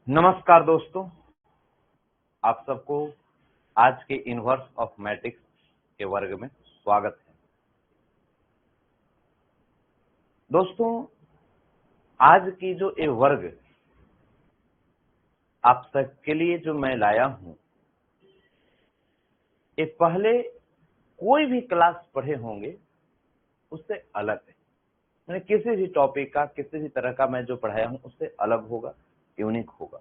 नमस्कार दोस्तों, आप सबको आज के इनवर्स ऑफ मैट्रिक्स के वर्ग में स्वागत है। दोस्तों, आज की जो ये वर्ग आप सबके लिए जो मैं लाया हूं, ये पहले कोई भी क्लास पढ़े होंगे उससे अलग है। मैंने किसी भी टॉपिक का, किसी भी तरह का मैं जो पढ़ाया हूं उससे अलग होगा, यूनिक होगा।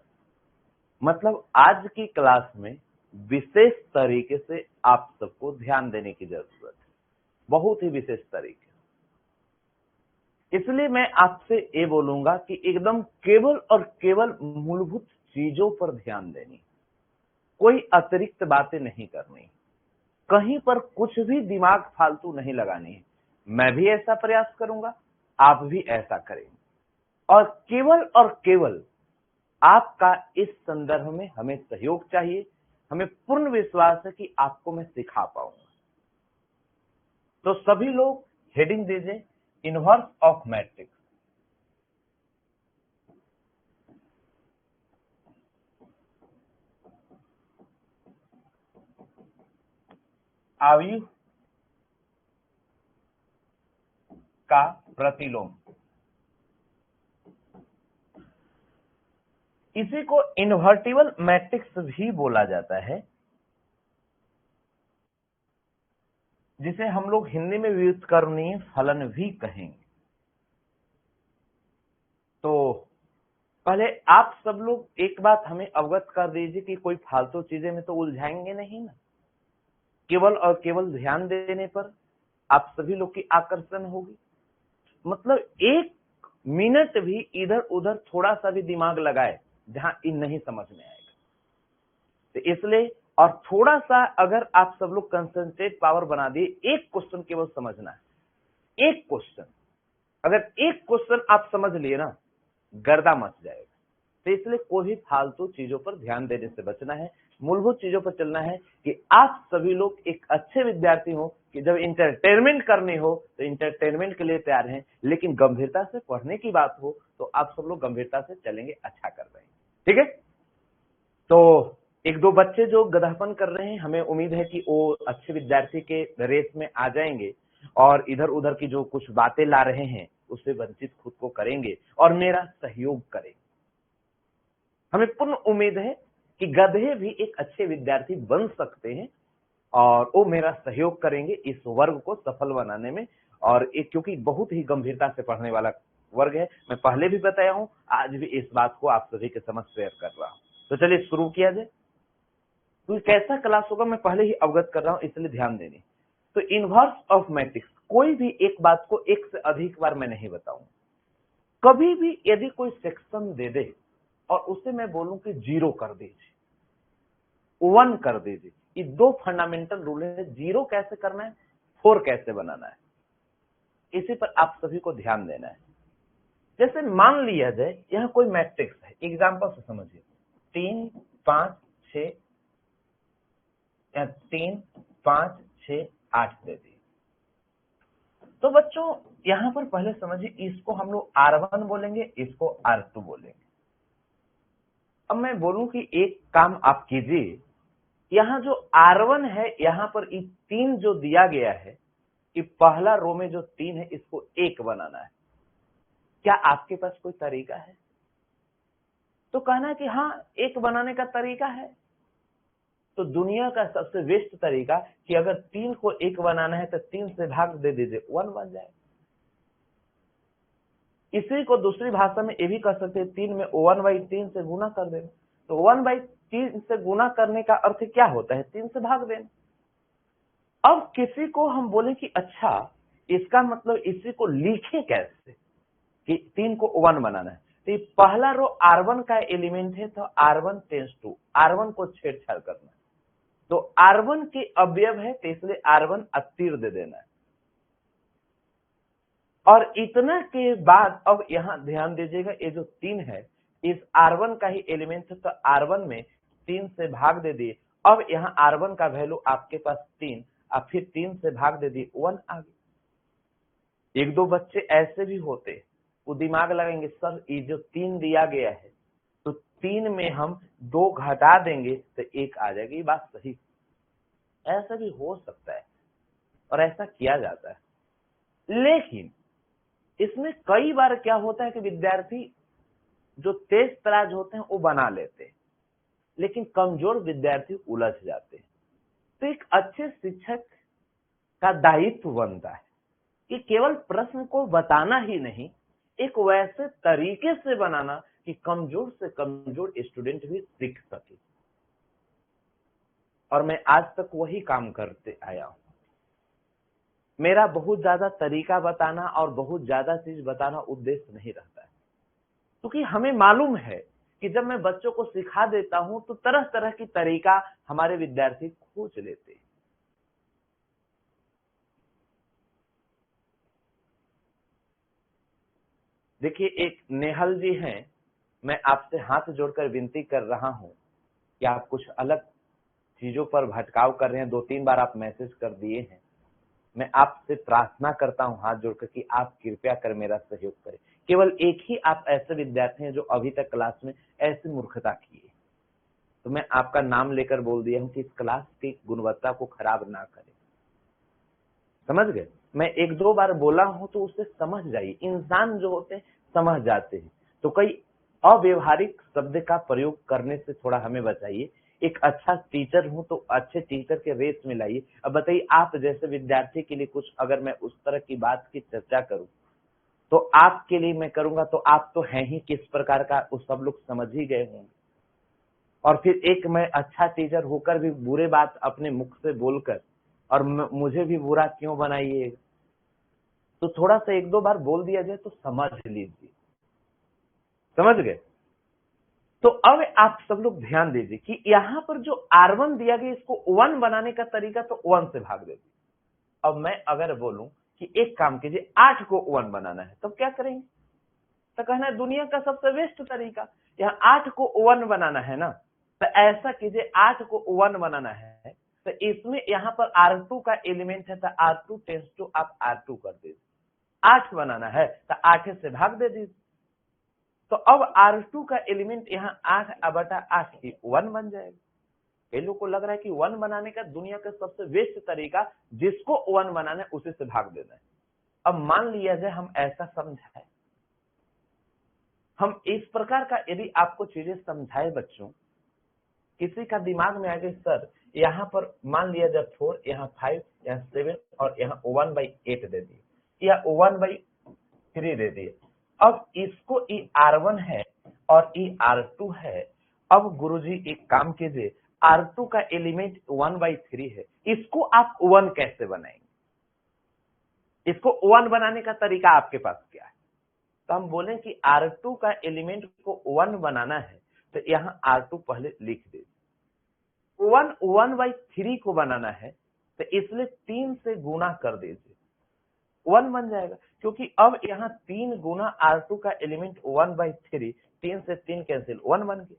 मतलब आज की क्लास में विशेष तरीके से आप सबको ध्यान देने की जरूरत है, बहुत ही विशेष तरीके। इसलिए मैं आपसे ये बोलूंगा कि एकदम केवल और केवल मूलभूत चीजों पर ध्यान देनी, कोई अतिरिक्त बातें नहीं करनी, कहीं पर कुछ भी दिमाग फालतू नहीं लगानी है। मैं भी ऐसा प्रयास करूंगा, आप भी ऐसा करेंगे, और केवल आपका इस संदर्भ में हमें सहयोग चाहिए। हमें पूर्ण विश्वास है कि आपको मैं सिखा पाऊंगा। तो सभी लोग हेडिंग दीजिए, इनवर्स ऑफ मैट्रिक्स। आव्यूह का प्रतिलोम, इसी को इन्वर्टिबल मैट्रिक्स भी बोला जाता है, जिसे हम लोग हिंदी में व्युत्क्रमणीय फलन भी कहेंगे। तो पहले आप सब लोग एक बात हमें अवगत कर दीजिए कि कोई फालतू चीजें में तो उलझाएंगे नहीं ना। केवल और केवल ध्यान देने पर आप सभी लोग की आकर्षण होगी। मतलब एक मिनट भी इधर उधर थोड़ा सा भी दिमाग लगाए जहां इन नहीं समझ में आएगा, तो इसलिए और थोड़ा सा अगर आप सब लोग कंसंट्रेट पावर बना दिए, एक क्वेश्चन केवल समझना है। एक क्वेश्चन, अगर एक क्वेश्चन आप समझ लिए ना, गर्दा मच जाएगा। तो इसलिए कोई भी फालतू चीजों पर ध्यान देने से बचना है, मूलभूत चीजों पर चलना है कि आप सभी लोग एक अच्छे विद्यार्थी हो, कि जब इंटरटेनमेंट करनी हो तो इंटरटेनमेंट के लिए तैयार हैं, लेकिन गंभीरता से पढ़ने की बात हो तो आप सब लोग गंभीरता से चलेंगे, अच्छा कर रहे हैं। ठीक है, तो एक दो बच्चे जो गधापन कर रहे हैं, हमें उम्मीद है कि वो अच्छे विद्यार्थी के रेस में आ जाएंगे और इधर उधर की जो कुछ बातें ला रहे हैं उससे वंचित खुद को करेंगे और मेरा सहयोग करेंगे। हमें पूर्ण उम्मीद है कि गधे भी एक अच्छे विद्यार्थी बन सकते हैं और वो मेरा सहयोग करेंगे इस वर्ग को सफल बनाने में। और एक क्योंकि बहुत ही गंभीरता से पढ़ने वाला वर्ग है, मैं पहले भी बताया हूं, आज भी इस बात को आप सभी के समझ शेयर कर रहा हूं। तो चलिए शुरू किया जाए। तो कैसा क्लास होगा मैं पहले ही अवगत कर रहा हूं, इसलिए ध्यान देने। तो इनवर्स ऑफ मैट्रिक्स, कोई भी एक बात को एक से अधिक बार मैं नहीं बताऊंगा। कभी भी यदि कोई सेक्शन दे दे और उसे मैं बोलूं कि 0 कर दीजिए, 1 कर दीजिए, ये दो फंडामेंटल रूल है। 0 कैसे करना है, 4 कैसे बनाना है, इसी पर आप सभी को ध्यान देना है। जैसे मान लिया जाए यह कोई मैट्रिक्स है, एग्जांपल से समझिए, 3 5 6 या 3 5 6 8 दे दी। तो बच्चों यहां पर पहले समझिए, इसको हम लोग R1 बोलेंगे, इसको R2 बोलेंगे। अब मैं बोलूं कि एक काम आप कीजिए, यहाँ जो R1 है, यहाँ पर ये 3 जो दिया गया है, कि पहला रो में जो 3 है इसको 1 बनाना है। क्या आपके पास कोई तरीका है? तो कहना है कि हाँ, 1 बनाने का तरीका है। तो दुनिया का सबसे बेस्ट तरीका कि अगर 3 को 1 बनाना है तो 3 से भाग दे दीजिए, 1 बन जाए। इसी को दूसरी भाषा में ये भी कह सकते हैं, 3 में 1/3 से गुना कर देना। तो 1/3 से गुना करने का अर्थ क्या होता है, 3 से भाग देना। अब किसी को हम बोले कि अच्छा इसका मतलब इसी को लिखे कैसे, कि 3 को 1 बनाना है। तो पहला रो R1 का एलिमेंट है, तो R1 टेंस टू R1 को छेड़छाड़ करना है। तो R1 के अवयव है, तो इसलिए R1 तीर दे देना है। और इतना के बाद अब यहां ध्यान दीजिएगा, ये जो 3 है इस R1 का ही एलिमेंट है, तो R1 में 3 से भाग दे दिए। अब यहाँ R1 का वैल्यू आपके पास 3, अब फिर 3 से भाग दे दिए, 1 आ गया। एक दो बच्चे ऐसे भी होते, वो दिमाग लगाएंगे, सर ये जो 3 दिया गया है तो 3 में हम 2 घटा देंगे तो 1 आ जाएगी। ये बात सही, ऐसा भी हो सकता है और ऐसा किया जाता है। लेकिन इसमें कई बार क्या होता है कि विद्यार्थी जो तेज तराज होते हैं वो बना लेते हैं, लेकिन कमजोर विद्यार्थी उलझ जाते हैं। तो एक अच्छे शिक्षक का दायित्व बनता है कि केवल प्रश्न को बताना ही नहीं, एक वैसे तरीके से बनाना कि कमजोर से कमजोर स्टूडेंट भी सीख सके। और मैं आज तक वही काम करते आया हूं। मेरा बहुत ज्यादा तरीका बताना और बहुत ज्यादा चीज बताना उद्देश्य नहीं रहता है, क्योंकि हमें मालूम है कि जब मैं बच्चों को सिखा देता हूं तो तरह तरह की तरीका हमारे विद्यार्थी खोज लेते हैं। देखिए, एक नेहल जी हैं, मैं आपसे हाथ जोड़कर विनती कर रहा हूं कि आप कुछ अलग चीजों पर भटकाव कर रहे हैं। 2-3 बार आप मैसेज कर दिए हैं। मैं आपसे प्रार्थना करता हूं हाथ जोड़कर कि आप कृपया कर मेरा सहयोग करें। केवल एक ही आप ऐसे विद्यार्थी हैं जो अभी तक क्लास में ऐसी मूर्खता किए, तो मैं आपका नाम लेकर बोल दिया हूं कि इस क्लास की गुणवत्ता को खराब ना करें। समझ गए? मैं 1-2 बार बोला हूं तो उसे समझ जाइए। इंसान जो होते हैं समझ जाते हैं, तो कई अव्यवहारिक शब्द का प्रयोग करने से थोड़ा हमें बचाइए। एक अच्छा टीचर हूं तो अच्छे टीचर के रेस में लाइए। अब बताइए, आप जैसे विद्यार्थी के लिए कुछ अगर मैं उस तरह की बात की चर्चा करूं तो आपके लिए मैं करूंगा, तो आप तो हैं ही किस प्रकार का, वो सब लोग समझ ही गए होंगे। और फिर एक मैं अच्छा टीचर होकर भी बुरे बात अपने मुख से बोलकर और मुझे भी बुरा क्यों बनाइए। तो थोड़ा सा 1-2 बार बोल दिया जाए तो समझ लीजिए। समझ गए? तो अब आप सब लोग ध्यान दीजिए कि यहां पर जो R1 दिया गया, इसको 1 बनाने का तरीका तो 1 से भाग दीजिए। अब मैं अगर बोलूं कि एक काम कीजिए, 8 को 1 बनाना है, तब क्या करेंगे? तो कहना है दुनिया का सबसे बेस्ट तरीका, यहाँ 8 को 1 बनाना है ना, तो ऐसा कीजिए, 8 को 1 बनाना है तो इसमें यहाँ पर R2 का एलिमेंट है, तो R2 टेंस टू आप R2 कर दीजिए। 8 बनाना है तो 8 से भाग दे दीजिए। तो अब R2 का एलिमेंट यहाँ 8/8 की 1 बन जाएगा। कई लोग को लग रहा है कि 1 बनाने का दुनिया का सबसे बेस्ट तरीका जिसको 1 बनाना है उसी से भाग देना है। अब मान लिया जाए हम ऐसा समझाए, हम इस प्रकार का यदि आपको चीजें समझाए बच्चों, किसी का दिमाग में आ गई सर यहाँ पर मान लिया जाए 4, यहाँ 5, यहाँ 7 और यहाँ 1/8 दे दिए या 1/3 दे दिए। अब इसको ई R1 है और ई R2 है। अब गुरुजी एक काम कीजिए, R2 का एलिमेंट 1/3 है, इसको आप 1 कैसे बनाएंगे? इसको 1 बनाने का तरीका आपके पास क्या है? तो हम बोले कि R2 का एलिमेंट को 1 बनाना है, तो यहाँ R2 पहले लिख दीजिए। 1/3 को बनाना है तो इसलिए 3 से गुणा कर दीजिए, 1 बन जाएगा। क्योंकि अब यहाँ 3 गुना R2 का एलिमेंट 1/3, 3 से 3 कैंसिल, 1 बन गया।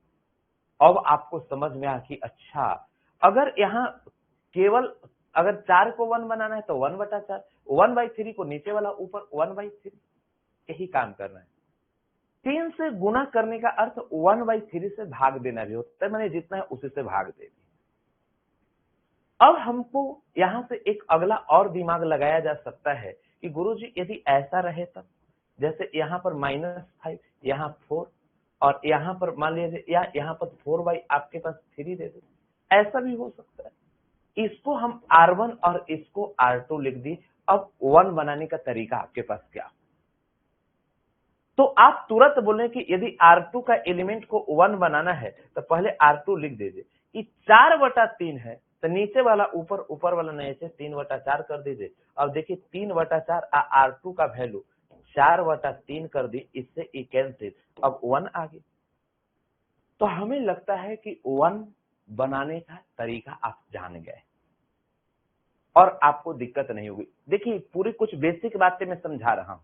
अब आपको समझ में आ कि अच्छा, अगर यहाँ केवल अगर 4 को 1 बनाना है तो 1/4, 1/3 को नीचे वाला ऊपर 1/3, यही काम करना है। 3 से गुना करने का अर्थ 1/3 से भाग देना भी होता है, मैंने जितना है उसी से भाग दे दिया। अब हमको यहां से एक अगला और दिमाग लगाया जा सकता है कि गुरुजी यदि ऐसा रहे तब, जैसे यहाँ पर -5, यहाँ 4 और यहाँ पर मान लीजिए या यहाँ पर 4 आपके पास 3 दे दे, ऐसा भी हो सकता है। इसको हम R1 और इसको R2 लिख दी। अब 1 बनाने का तरीका आपके पास क्या? तो आप तुरंत बोले कि यदि R2 का एलिमेंट को 1 बनाना है तो पहले R2 लिख दीजिए कि 4/3 है, तो नीचे वाला ऊपर, ऊपर वाला नीचे, 3/4 कर दीजिए। अब देखिए 3/4 R2 का वैल्यू 4/3 कर दी, इससे ई कैंसिल, अब 1 आ गई। तो हमें लगता है कि 1 बनाने का तरीका आप जान गए और आपको दिक्कत नहीं होगी। देखिए पूरी कुछ बेसिक बातें मैं समझा रहा हूं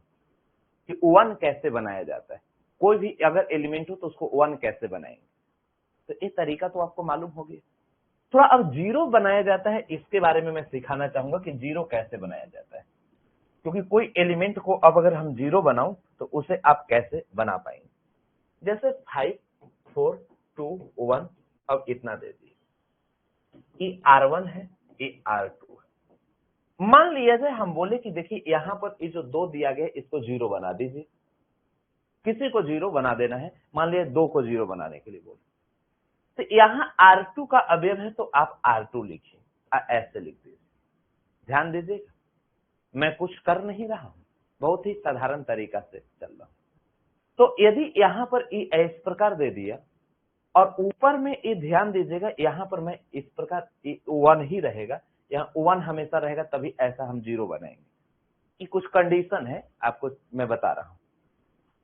कि 1 कैसे बनाया जाता है। कोई भी अगर एलिमेंट हो तो उसको 1 कैसे बनाएंगे, तो ये तरीका तो आपको मालूम हो गया। थोड़ा अब 0 बनाया जाता है, इसके बारे में मैं सिखाना चाहूंगा कि 0 कैसे बनाया जाता है। क्योंकि कोई एलिमेंट को अब अगर हम 0 बनाऊं तो उसे आप कैसे बना पाएंगे। जैसे 5, 4, 2 1, अब इतना दे दिए, ये R1 है, ये R2 है। मान लिया जाए हम बोले कि देखिए यहां पर ये जो 2 दिया गया इसको 0 बना दीजिए, किसी को 0 बना देना है, मान लिया 2 को 0 बनाने के लिए बोले, तो यहां R2 का अवयव है तो आप R2 लिखिए, ऐसे लिख दीजिए। ध्यान दीजिएगा, मैं कुछ कर नहीं रहा हूं, बहुत ही साधारण तरीका से चल रहा हूं। तो यदि यहां पर ये इस प्रकार दे दिया और ऊपर में ये ध्यान दीजिएगा, यहां पर मैं इस प्रकार 1 ही रहेगा, यहाँ 1 हमेशा रहेगा, तभी ऐसा हम 0 बनाएंगे। ये कुछ कंडीशन है, आपको मैं बता रहा हूं।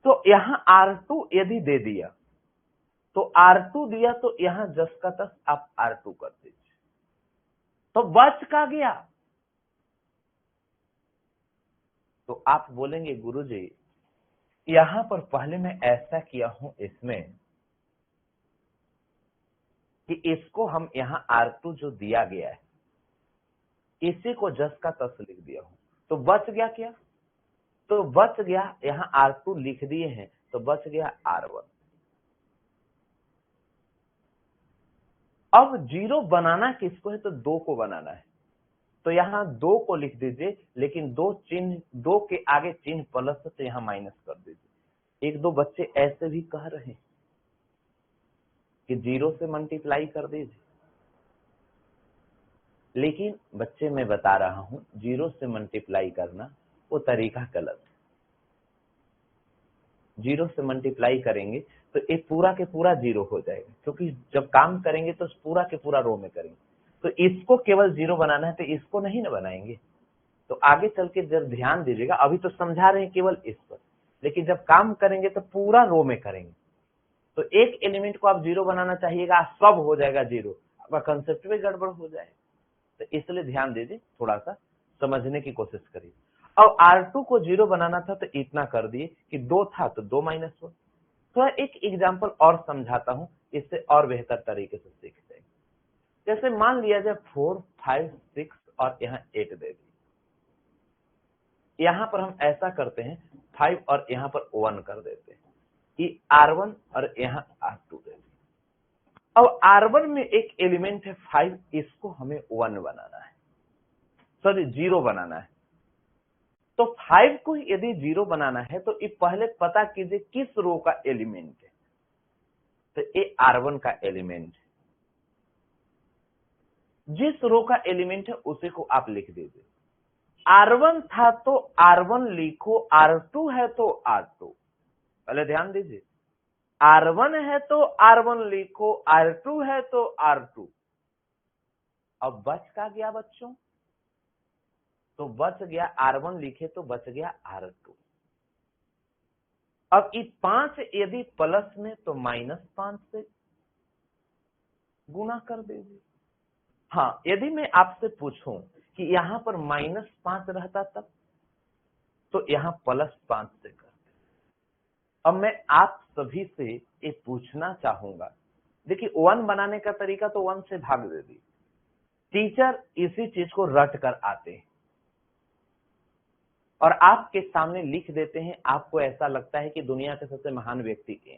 तो यहां R2 यदि दे दिया तो R2 दिया तो यहां जस का तस आप R2 कर दीजिए, तो बच का गया। तो आप बोलेंगे गुरुजी यहां पर पहले मैं ऐसा किया हूं इसमें कि इसको हम यहां R2 जो दिया गया है इसी को जस का तस लिख दिया हूं, तो बच गया क्या? तो बच गया, यहां R2 लिख दिए हैं तो बच गया R1। अब 0 बनाना किसको है? तो 2 को बनाना है, तो यहां 2 को लिख दीजिए, लेकिन 2 के आगे चिन्ह प्लस है तो यहां माइनस कर दीजिए। 1-2 बच्चे ऐसे भी कह रहे हैं कि 0 से मल्टीप्लाई कर दीजिए, लेकिन बच्चे मैं बता रहा हूं 0 से मल्टीप्लाई करना वो तरीका गलत है। 0 से मल्टीप्लाई करेंगे तो एक पूरा के पूरा 0 हो जाएगा, क्योंकि जब काम करेंगे तो पूरा के पूरा रो में करेंगे, तो इसको केवल 0 बनाना है तो इसको नहीं ना बनाएंगे। तो आगे चल के जब ध्यान दीजिएगा, अभी तो समझा रहे हैं केवल इस पर, लेकिन जब काम करेंगे तो पूरा रो में करेंगे, तो एक एलिमेंट को आप 0 बनाना चाहिएगा, सब हो जाएगा 0, आपका कंसेप्ट में गड़बड़ हो जाएगा। तो इसलिए ध्यान दीजिए, थोड़ा सा समझने की कोशिश करिए। अब R2 को 0 बनाना था तो इतना कर दिए कि 2 था तो 2 - 1। थोड़ा एक एग्जांपल और समझाता हूं, इससे और बेहतर तरीके से सीख जाएंगे। जैसे मान लिया जाए 4 5 6 और यहाँ 8 दे दी, यहां पर हम ऐसा करते हैं 5 और यहां पर 1 कर देते हैं कि R1 और यहाँ R2 दे दी। अब R1 में एक एलिमेंट है 5, इसको हमें 1 बनाना है, सॉरी 0 बनाना है। तो 5 को यदि 0 बनाना है तो ये पहले पता कीजिए किस रो का एलिमेंट है, तो ये R1 का एलिमेंट है। जिस रो का एलिमेंट है उसी को आप लिख दीजिए। R1 था तो R1 लिखो, R2 है तो R2। पहले ध्यान दीजिए, R1 है तो R1 लिखो, R2 है तो R2। अब बच का गया बच्चों, तो बच गया R1 लिखे तो बच गया R2। अब इस 5 यदि प्लस में तो -5 से गुना कर दीजिए। हाँ, यदि मैं आपसे पूछूं कि यहां पर -5 रहता तब, तो यहां +5 से कर। अब मैं आप सभी से ये पूछना चाहूंगा, देखिए 1 बनाने का तरीका तो 1 से भाग दे दी, टीचर इसी चीज को रट कर आते हैं और आपके सामने लिख देते हैं, आपको ऐसा लगता है कि दुनिया के सबसे महान व्यक्ति के।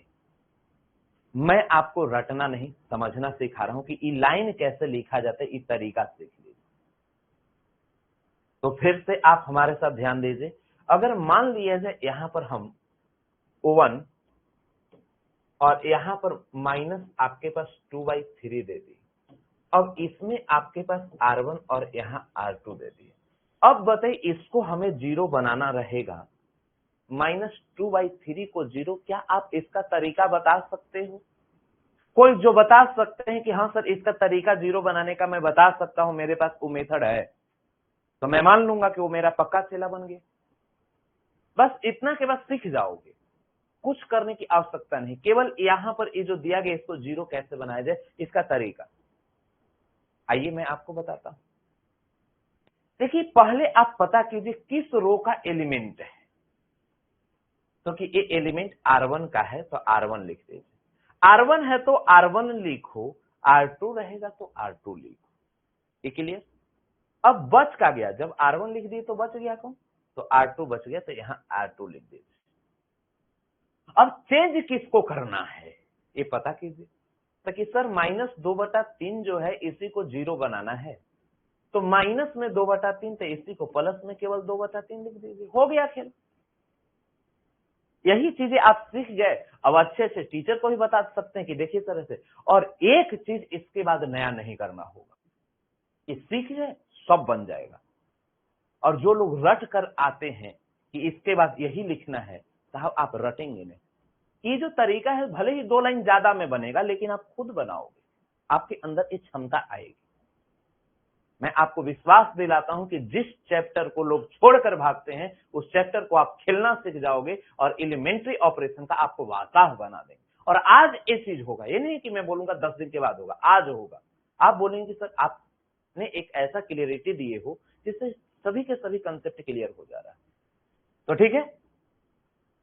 मैं आपको रटना नहीं, समझना सिखा रहा हूं कि ये लाइन कैसे लिखा जाता है, इस तरीका सीख लीजिए। तो फिर से आप हमारे साथ ध्यान दीजिए, अगर मान लिया जाए यहां पर हम 1 और यहां पर माइनस आपके पास 2/3 दे दी, अब इसमें आपके पास R1 और यहाँ R2 दे दिए। अब बताइए इसको हमें 0 बनाना रहेगा, -2/3 को 0, क्या आप इसका तरीका बता सकते हो? कोई जो बता सकते हैं कि हाँ सर इसका तरीका 0 बनाने का मैं बता सकता हूं, मेरे पास वो मेथड है, तो मैं मान लूंगा कि वो मेरा पक्का चेला बन गया। बस इतना के बाद सीख जाओगे, कुछ करने की आवश्यकता नहीं, केवल यहां पर ये जो दिया गया इसको 0 कैसे बनाया जाए इसका तरीका आइए मैं आपको बताता हूं। देखिए पहले आप पता कीजिए किस रो का एलिमेंट है, तो कि ये एलिमेंट R1 का है तो R1 लिख दीजिए, R1 है तो R1 लिखो, R2 रहेगा तो R2 लिखो। ये क्लियर? अब बच का गया, जब R1 लिख दिए तो बच गया कौन? तो R2 बच गया, तो यहां R2 लिख दीजिए। अब चेंज किसको करना है ये पता कीजिए, तो कि सर -2/3 जो है इसी को 0 बनाना है, तो माइनस में 2/3 तो इसी को प्लस में केवल 2/3 लिख दीजिए, हो गया खेल। यही चीजें आप सीख गए, अब अच्छे से टीचर को भी बता सकते हैं कि देखिए तरह से। और एक चीज इसके बाद नया नहीं करना होगा, ये सीख गए सब बन जाएगा। और जो लोग रट कर आते हैं कि इसके बाद यही लिखना है, साहब आप रटेंगे नहीं। ये जो तरीका है भले ही 2 लाइन ज्यादा में बनेगा, लेकिन आप खुद बनाओगे, आपके अंदर ये क्षमता आएगी। मैं आपको विश्वास दिलाता हूं कि जिस चैप्टर को लोग छोड़कर भागते हैं, उस चैप्टर को आप खेलना सीख जाओगे और एलिमेंट्री ऑपरेशन का आपको वाताह बना देंगे। और आज ये चीज होगा, ये नहीं कि मैं बोलूंगा 10 दिन के बाद होगा, आज होगा। आप बोलेंगे कि सर आपने एक ऐसा क्लियरिटी दिए हो जिससे सभी के सभी कंसेप्ट क्लियर हो जा रहा है। तो ठीक है,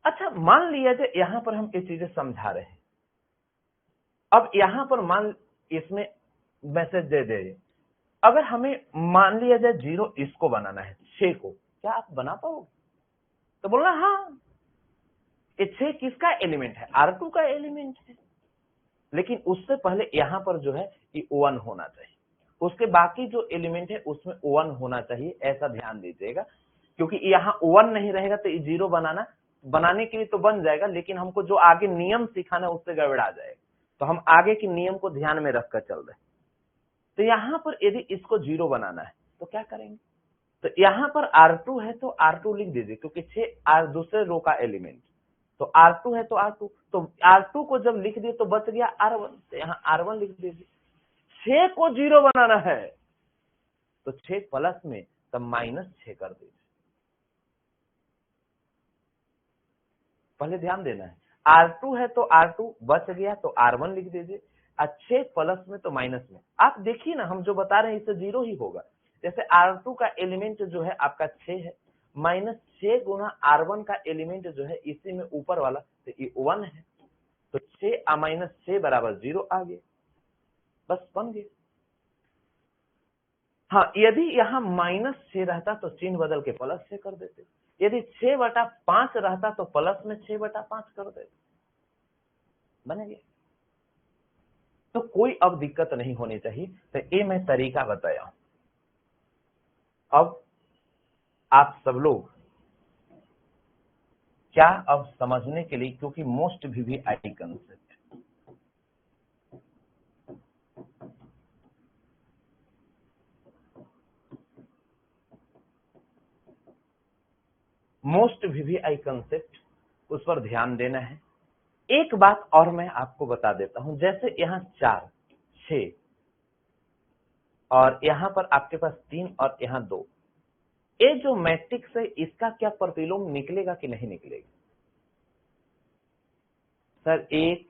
अच्छा मान लिया जाए यहां पर हम ये चीजें समझा रहे हैं। अब यहां पर मान इसमें मैसेज दे दे, अगर हमें मान लिया जाए 0 इसको बनाना है, 6 को, क्या आप बना पाओगे? तो बोलना हाँ, ये 6 किसका एलिमेंट है? R2 का एलिमेंट है। लेकिन उससे पहले यहां पर जो है ये 1 होना चाहिए, उसके बाकी जो एलिमेंट है उसमें 1 होना चाहिए, ऐसा ध्यान दीजिएगा। क्योंकि यहाँ 1 नहीं रहेगा तो 0 बनाने के लिए तो बन जाएगा, लेकिन हमको जो आगे नियम सिखाना है उससे गड़बड़ा जाएगा। तो हम आगे के नियम को ध्यान में रखकर चल रहे हैं। तो यहां पर यदि इसको 0 बनाना है तो क्या करेंगे? तो यहां पर R2 है तो R2 लिख दीजिए, क्योंकि 6 दूसरे रो का एलिमेंट, तो R2 है तो R2, तो R2 को जब लिख दिए तो बच गया R1, तो यहाँ R1 लिख दीजिए। 6 को 0 बनाना है तो 6 प्लस में तब -6 कर दीजिए। पहले ध्यान देना है, R2 है तो R2 बच गया तो R1 लिख दीजिए, 6 प्लस में तो माइनस में। आप देखिए ना, हम जो बता रहे हैं इससे 0 ही होगा। जैसे R2 का एलिमेंट जो है आपका 6 है, -6 गुना R1 का एलिमेंट जो है इसी में ऊपर वाला, तो ये 1 है, तो 6 - 6 बराबर 0 आ गया, बस बन गया। हाँ, यदि यहाँ -6 रहता तो चिन्ह बदल के +6 कर देते, यदि 6/5 रहता तो प्लस में 6/5 कर देते, बनेगा। तो कोई अब दिक्कत नहीं होनी चाहिए। तो ये मैं तरीका बताया। अब आप सब लोग क्या अब समझने के लिए, क्योंकि most VVIP concept, most VVIP concept, उस पर ध्यान देना है। एक बात और मैं आपको बता देता हूं, जैसे यहाँ 4, 6 और यहाँ पर आपके पास 3 और यहाँ 2, ये जो मैट्रिक्स है इसका क्या प्रतिलोम निकलेगा कि नहीं निकलेगा? सर एक,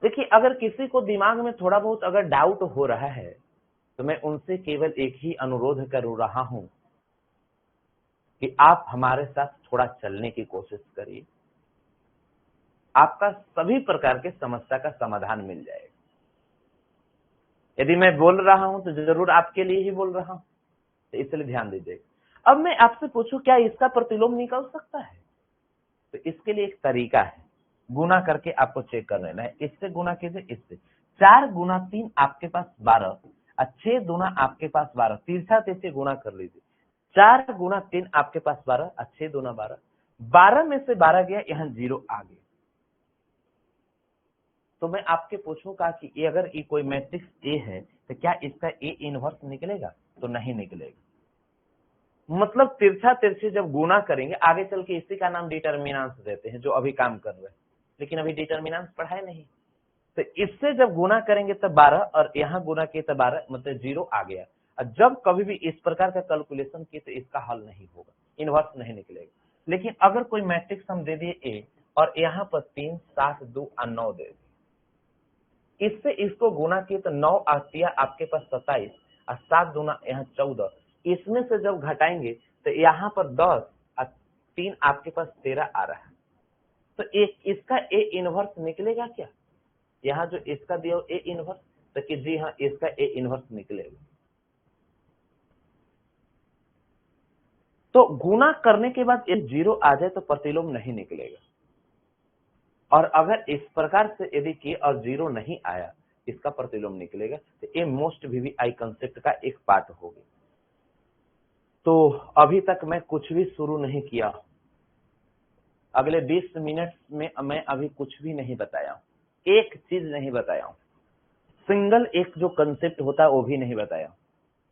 देखिए अगर किसी को दिमाग में थोड़ा बहुत अगर डाउट हो रहा है तो मैं उनसे केवल एक ही अनुरोध कर रहा हूं कि आप हमारे साथ थोड़ा चलने की कोशिश करिए, आपका सभी प्रकार के समस्या का समाधान मिल जाएगा। यदि मैं बोल रहा हूं तो जरूर आपके लिए ही बोल रहा हूं, तो इसलिए ध्यान दीजिएगा। अब मैं आपसे पूछूं क्या इसका प्रतिलोम निकल सकता है? तो इसके लिए एक तरीका है, गुना करके आपको चेक कर लेना है। इससे गुना कीजिए, इससे 4 गुना 3 आपके पास 12, 6 गुना आपके पास 12, तिरछा तिरछे गुना कर लीजिए। 4 गुना 3 आपके पास 12, 6 दूना 12, 12 में से 12 गया, यहाँ 0 आ गया। तो मैं आपके पूछूंगा कि ये अगर ये कोई मैट्रिक्स ए है तो क्या इसका ए इनवर्स निकलेगा? तो नहीं निकलेगा। मतलब तिरछा तिरछे जब गुना करेंगे, आगे चल के इसी का नाम डिटर्मिनेंट्स देते हैं, जो अभी काम कर रहे हैं, लेकिन अभी डिटर्मिनेंट्स पढ़ाए नहीं। तो इससे जब गुना करेंगे तब 12 और यहाँ गुना किए तब 12, मतलब 0 आ गया। और जब कभी भी इस प्रकार का कैलकुलेशन किए तो इसका हल नहीं होगा, इनवर्स नहीं निकलेगा। लेकिन अगर कोई मैट्रिक्स हम दे दिए ए और यहाँ पर 3, 7, 2 और 9 दे दिए, इससे इसको गुना किए तो 9 8 आपके पास 27 और 7 दूना यहाँ 14, इसमें से जब घटाएंगे तो यहाँ पर 10 और 3 आपके पास 13 आ रहा है। तो एक इसका ए इनवर्स निकलेगा क्या? यहाँ जो इसका दिया ए इनवर्स, तो कि जी हाँ इसका ए इनवर्स निकलेगा। तो गुना करने के बाद एक 0 आ जाए तो प्रतिलोम नहीं निकलेगा। और अगर इस प्रकार से यदि k और 0 नहीं आया, इसका प्रतिलोम निकलेगा, तो ये मोस्ट वीवीआई कंसेप्ट का एक पार्ट होगी। तो अभी तक मैं कुछ भी शुरू नहीं किया, अगले 20 मिनट में मैं अभी कुछ भी नहीं बताया हूं, एक चीज नहीं बताया हूं, सिंगल एक जो कंसेप्ट होता है वो भी नहीं बताया।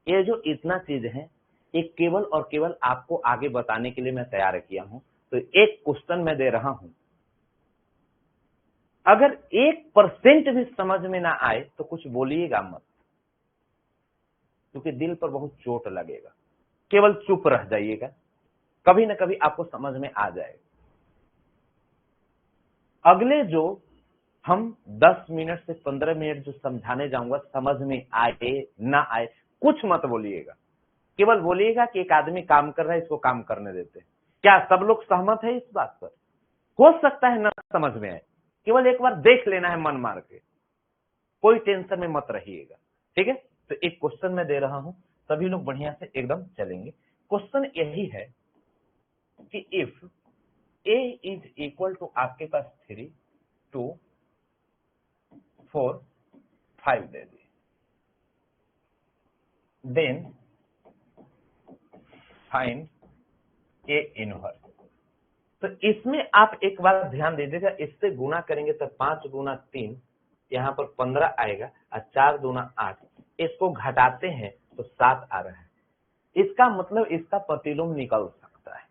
ये जो इतना चीज है, ये केवल और केवल आपको आगे बताने के लिए मैं तैयार किया हूं। तो एक क्वेश्चन मैं दे रहा हूं, अगर 1% भी समझ में ना आए तो कुछ बोलिएगा मत, क्योंकि दिल पर बहुत चोट लगेगा। केवल चुप रह जाइएगा, कभी ना कभी आपको समझ में आ जाएगा। अगले जो हम 10 मिनट से 15 मिनट जो समझाने जाऊंगा, समझ में आए ना आए कुछ मत बोलिएगा, केवल बोलिएगा कि एक आदमी काम कर रहा है, इसको काम करने देते हैं। क्या सब लोग सहमत है इस बात पर? हो सकता है ना समझ में आए, केवल एक बार देख लेना है मन मार के, कोई टेंशन में मत रहिएगा, ठीक है। तो एक क्वेश्चन मैं दे रहा हूं, सभी लोग बढ़िया से एकदम चलेंगे। क्वेश्चन यही है कि if a is equal to आपके पास 3, 2, 4, 5 दे दिए, देन फाइंड a इनवर्स। तो इसमें आप एक बार ध्यान दीजिएगा, इससे गुना करेंगे तो 5 गुना 3 यहाँ पर 15 आएगा, और 4 दूना 8, इसको घटाते हैं तो 7 आ रहा है। इसका मतलब इसका प्रतिलोम निकल सकता है,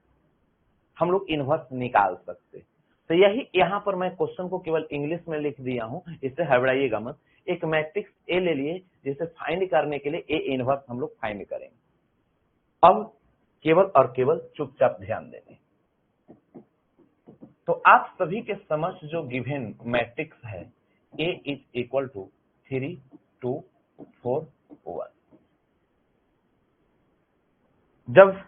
हम लोग इनवर्स निकाल सकते। तो यही यहाँ पर मैं क्वेश्चन को केवल इंग्लिश में लिख दिया हूं, इससे हड़बड़ाइएगा मत। एक मैट्रिक्स ए ले लिए, जिसे फाइंड करने के लिए ए इनवर्स हम लोग फाइंड करेंगे। अब केवल और केवल चुपचाप ध्यान देंगे। तो आप सभी के समक्ष जो गिवन मैट्रिक्स है, A इज इक्वल टू 3, 2, 4, 1। जब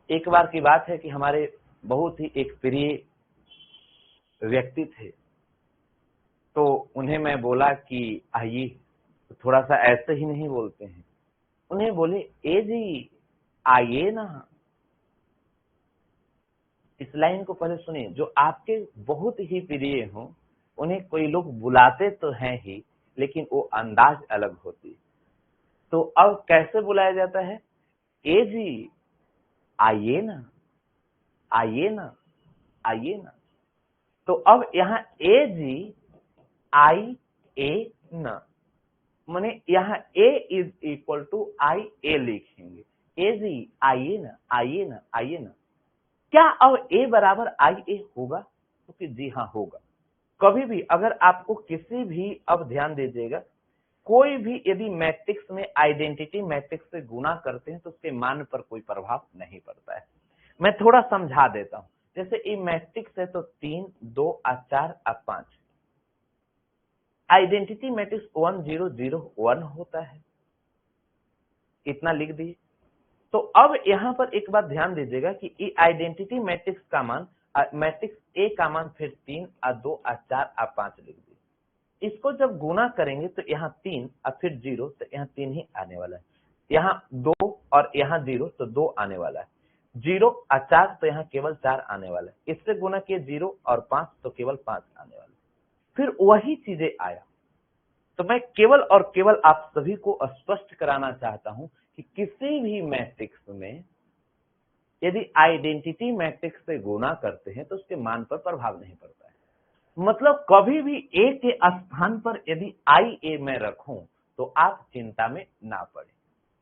एक बार की बात है कि हमारे बहुत ही एक प्रिय व्यक्ति थे, तो उन्हें मैं बोला कि आइए, तो थोड़ा सा ऐसे ही नहीं बोलते हैं, उन्हें बोले ए जी आइए ना। इस लाइन को पहले सुनिए, जो आपके बहुत ही प्रिय हो, उन्हें कोई लोग बुलाते तो हैं ही, लेकिन वो अंदाज अलग होती। तो अब कैसे बुलाया जाता है? ए जी आइए ना, आइए ना, आइए ना। तो अब यहाँ ए जी आई ए ना, माने यहाँ ए इज इक्वल टू आई ए लिखेंगे। ए जी आइए ना, आइए ना, आइए ना। क्या अब ए बराबर आई ए होगा? तो कि जी हाँ होगा। कभी भी अगर आपको किसी भी, अब ध्यान दीजिएगा, कोई भी यदि मैट्रिक्स में आइडेंटिटी मैट्रिक्स से गुना करते हैं तो उसके मान पर कोई प्रभाव नहीं पड़ता है। मैं थोड़ा समझा देता हूं। जैसे ये मैट्रिक्स है तो 3, 2 और 4 और 5, आइडेंटिटी मैट्रिक्स 1 0 0 1 होता है, इतना लिख दिए। तो अब यहां पर एक बात ध्यान दीजिएगा कि आइडेंटिटी मैट्रिक्स का मान, मैट्रिक्स ए का मान फिर 3 और 2 और 4 और 5 लिख दिए। इसको जब गुना करेंगे तो यहाँ 3 और फिर 0, तो यहाँ 3 ही आने वाला है। यहाँ 2 और यहाँ 0, तो 2 आने वाला है। 0 और 4, तो यहाँ केवल 4 आने वाला है। इससे गुना किए 0 और 5, तो केवल 5 आने वाला है। फिर वही चीजें आया। तो मैं केवल और केवल आप सभी को स्पष्ट कराना चाहता हूं कि किसी भी मैट्रिक्स में यदि आइडेंटिटी मैट्रिक्स से गुना करते हैं तो उसके मान पर प्रभाव नहीं पड़ता है। मतलब कभी भी ए के स्थान पर यदि आई ए मैं रखूं तो आप चिंता में ना पड़े।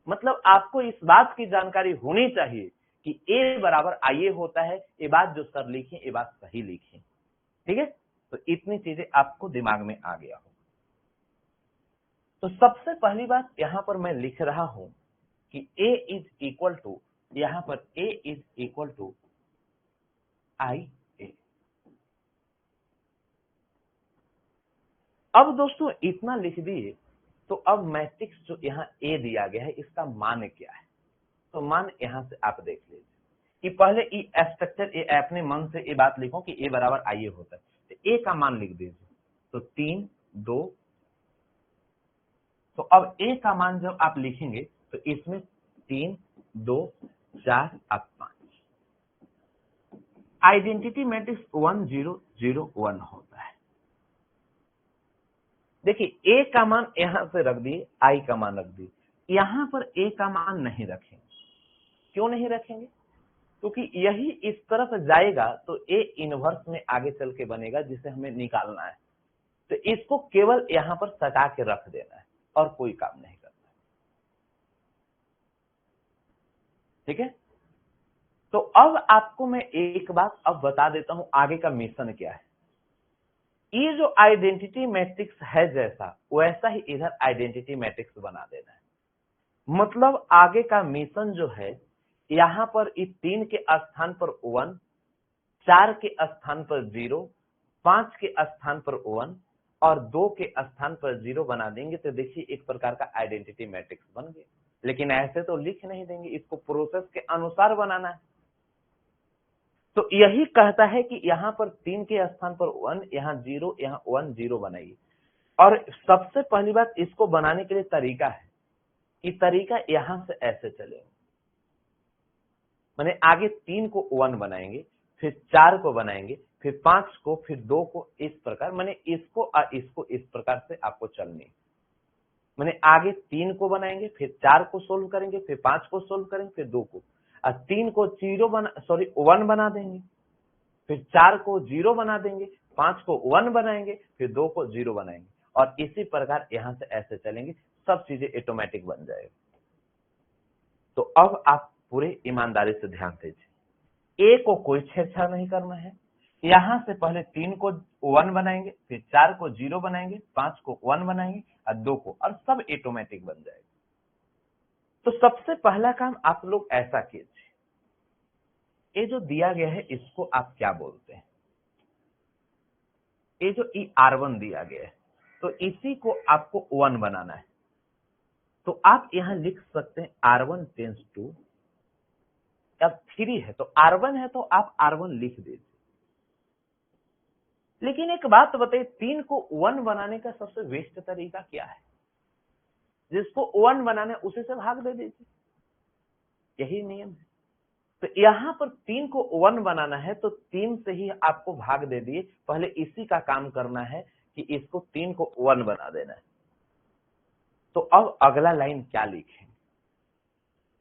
मतलब आपको इस बात की जानकारी होनी चाहिए कि ए बराबर आई ए होता है। ये बात जो सर लिखे, ये बात सही लिखे, ठीक है। तो इतनी चीजें आपको दिमाग में आ गया हो। तो सबसे पहली बात यहां पर मैं लिख रहा हूं कि a इज इक्वल टू, यहां पर a इज इक्वल टू आई ए। अब दोस्तों इतना लिख दिए, तो अब मैट्रिक्स जो यहाँ a दिया गया है, इसका मान क्या है? तो मान यहां से आप देख लीजिए कि पहले स्ट्रक्चर ए अपने मन से ये बात लिखो कि a बराबर आई ए होता है। तो a का मान लिख दीजिए, तो 3, 2। तो अब a का मान जब आप लिखेंगे तो इसमें 3, 2, 4 और 5। आइडेंटिटी मैट्रिक्स 1 0 0 1 होता है। देखिए ए का मान यहां से रख दिए, आई का मान रख दिए, यहां पर ए का मान नहीं रखेंगे। क्यों नहीं रखेंगे? क्योंकि यही इस तरफ जाएगा तो ए इनवर्स में आगे चल के बनेगा, जिसे हमें निकालना है। तो इसको केवल यहां पर सटा के रख देना है और कोई काम नहीं करना है। ठीक है, तो अब आपको मैं एक बात अब बता देता हूं, आगे का मिशन क्या है। ये जो आइडेंटिटी मैट्रिक्स है जैसा वैसा ही इधर आइडेंटिटी मैट्रिक्स बना देना है। मतलब आगे का मिशन जो है, यहां पर इस 3 के स्थान पर 1, 4 के स्थान पर 0, 5 के स्थान पर 1 और 2 के स्थान पर 0 बना देंगे तो देखिए एक प्रकार का आइडेंटिटी मैट्रिक्स बन गया। लेकिन ऐसे तो लिख नहीं देंगे, इसको प्रोसेस के अनुसार बनाना है। तो यही कहता है कि यहां पर 3 के स्थान पर 1, यहां 0, यहां 1 0 बनाइए। और सबसे पहली बात, इसको बनाने के लिए तरीका है कि तरीका यहां से ऐसे चलेगा, माने आगे 3 को 1 बनाएंगे, फिर 4 को बनाएंगे, फिर 5 को, फिर 2 को, इस प्रकार, माने इसको और इसको इस प्रकार से आपको चलनी है। माने आगे 3 को बनाएंगे, फिर 4 को सोल्व करेंगे, फिर 5 को सोल्व करेंगे, फिर 2 को, और 3 को 1 बना देंगे, फिर 4 को 0 बना देंगे, 5 को 1 बनाएंगे, फिर 2 को 0 बनाएंगे, और इसी प्रकार यहां से ऐसे चलेंगे, सब चीजें ऑटोमेटिक बन जाएगी। तो अब आप पूरे ईमानदारी से ध्यान दीजिए, ए को कोई छेड़छाड़ नहीं करना है। यहां से पहले 3 को 1 बनाएंगे, फिर 4 को 0 बनाएंगे, 5 को 1 बनाएंगे और 2 को, और सब ऑटोमेटिक बन जाएगा। तो सबसे पहला काम आप लोग ऐसा कीजिए, ये जो दिया गया है इसको आप क्या बोलते हैं? ये जो R1 दिया गया है, तो इसी को आपको 1 बनाना है। तो आप यहां लिख सकते हैं R1 टेंस टू, अब 3 है तो R1 है तो आप R1 लिख दीजिए। लेकिन एक बात बताइए, 3 को 1 बनाने का सबसे बेस्ट तरीका क्या है? जिसको 1 बनाना है उसी से भाग दे दीजिए, यही नियम है। तो यहां पर 3 को 1 बनाना है तो 3 से ही आपको भाग दे दिए, पहले इसी का काम करना है कि इसको 3 को 1 बना देना है। तो अब अगला लाइन क्या लिखें?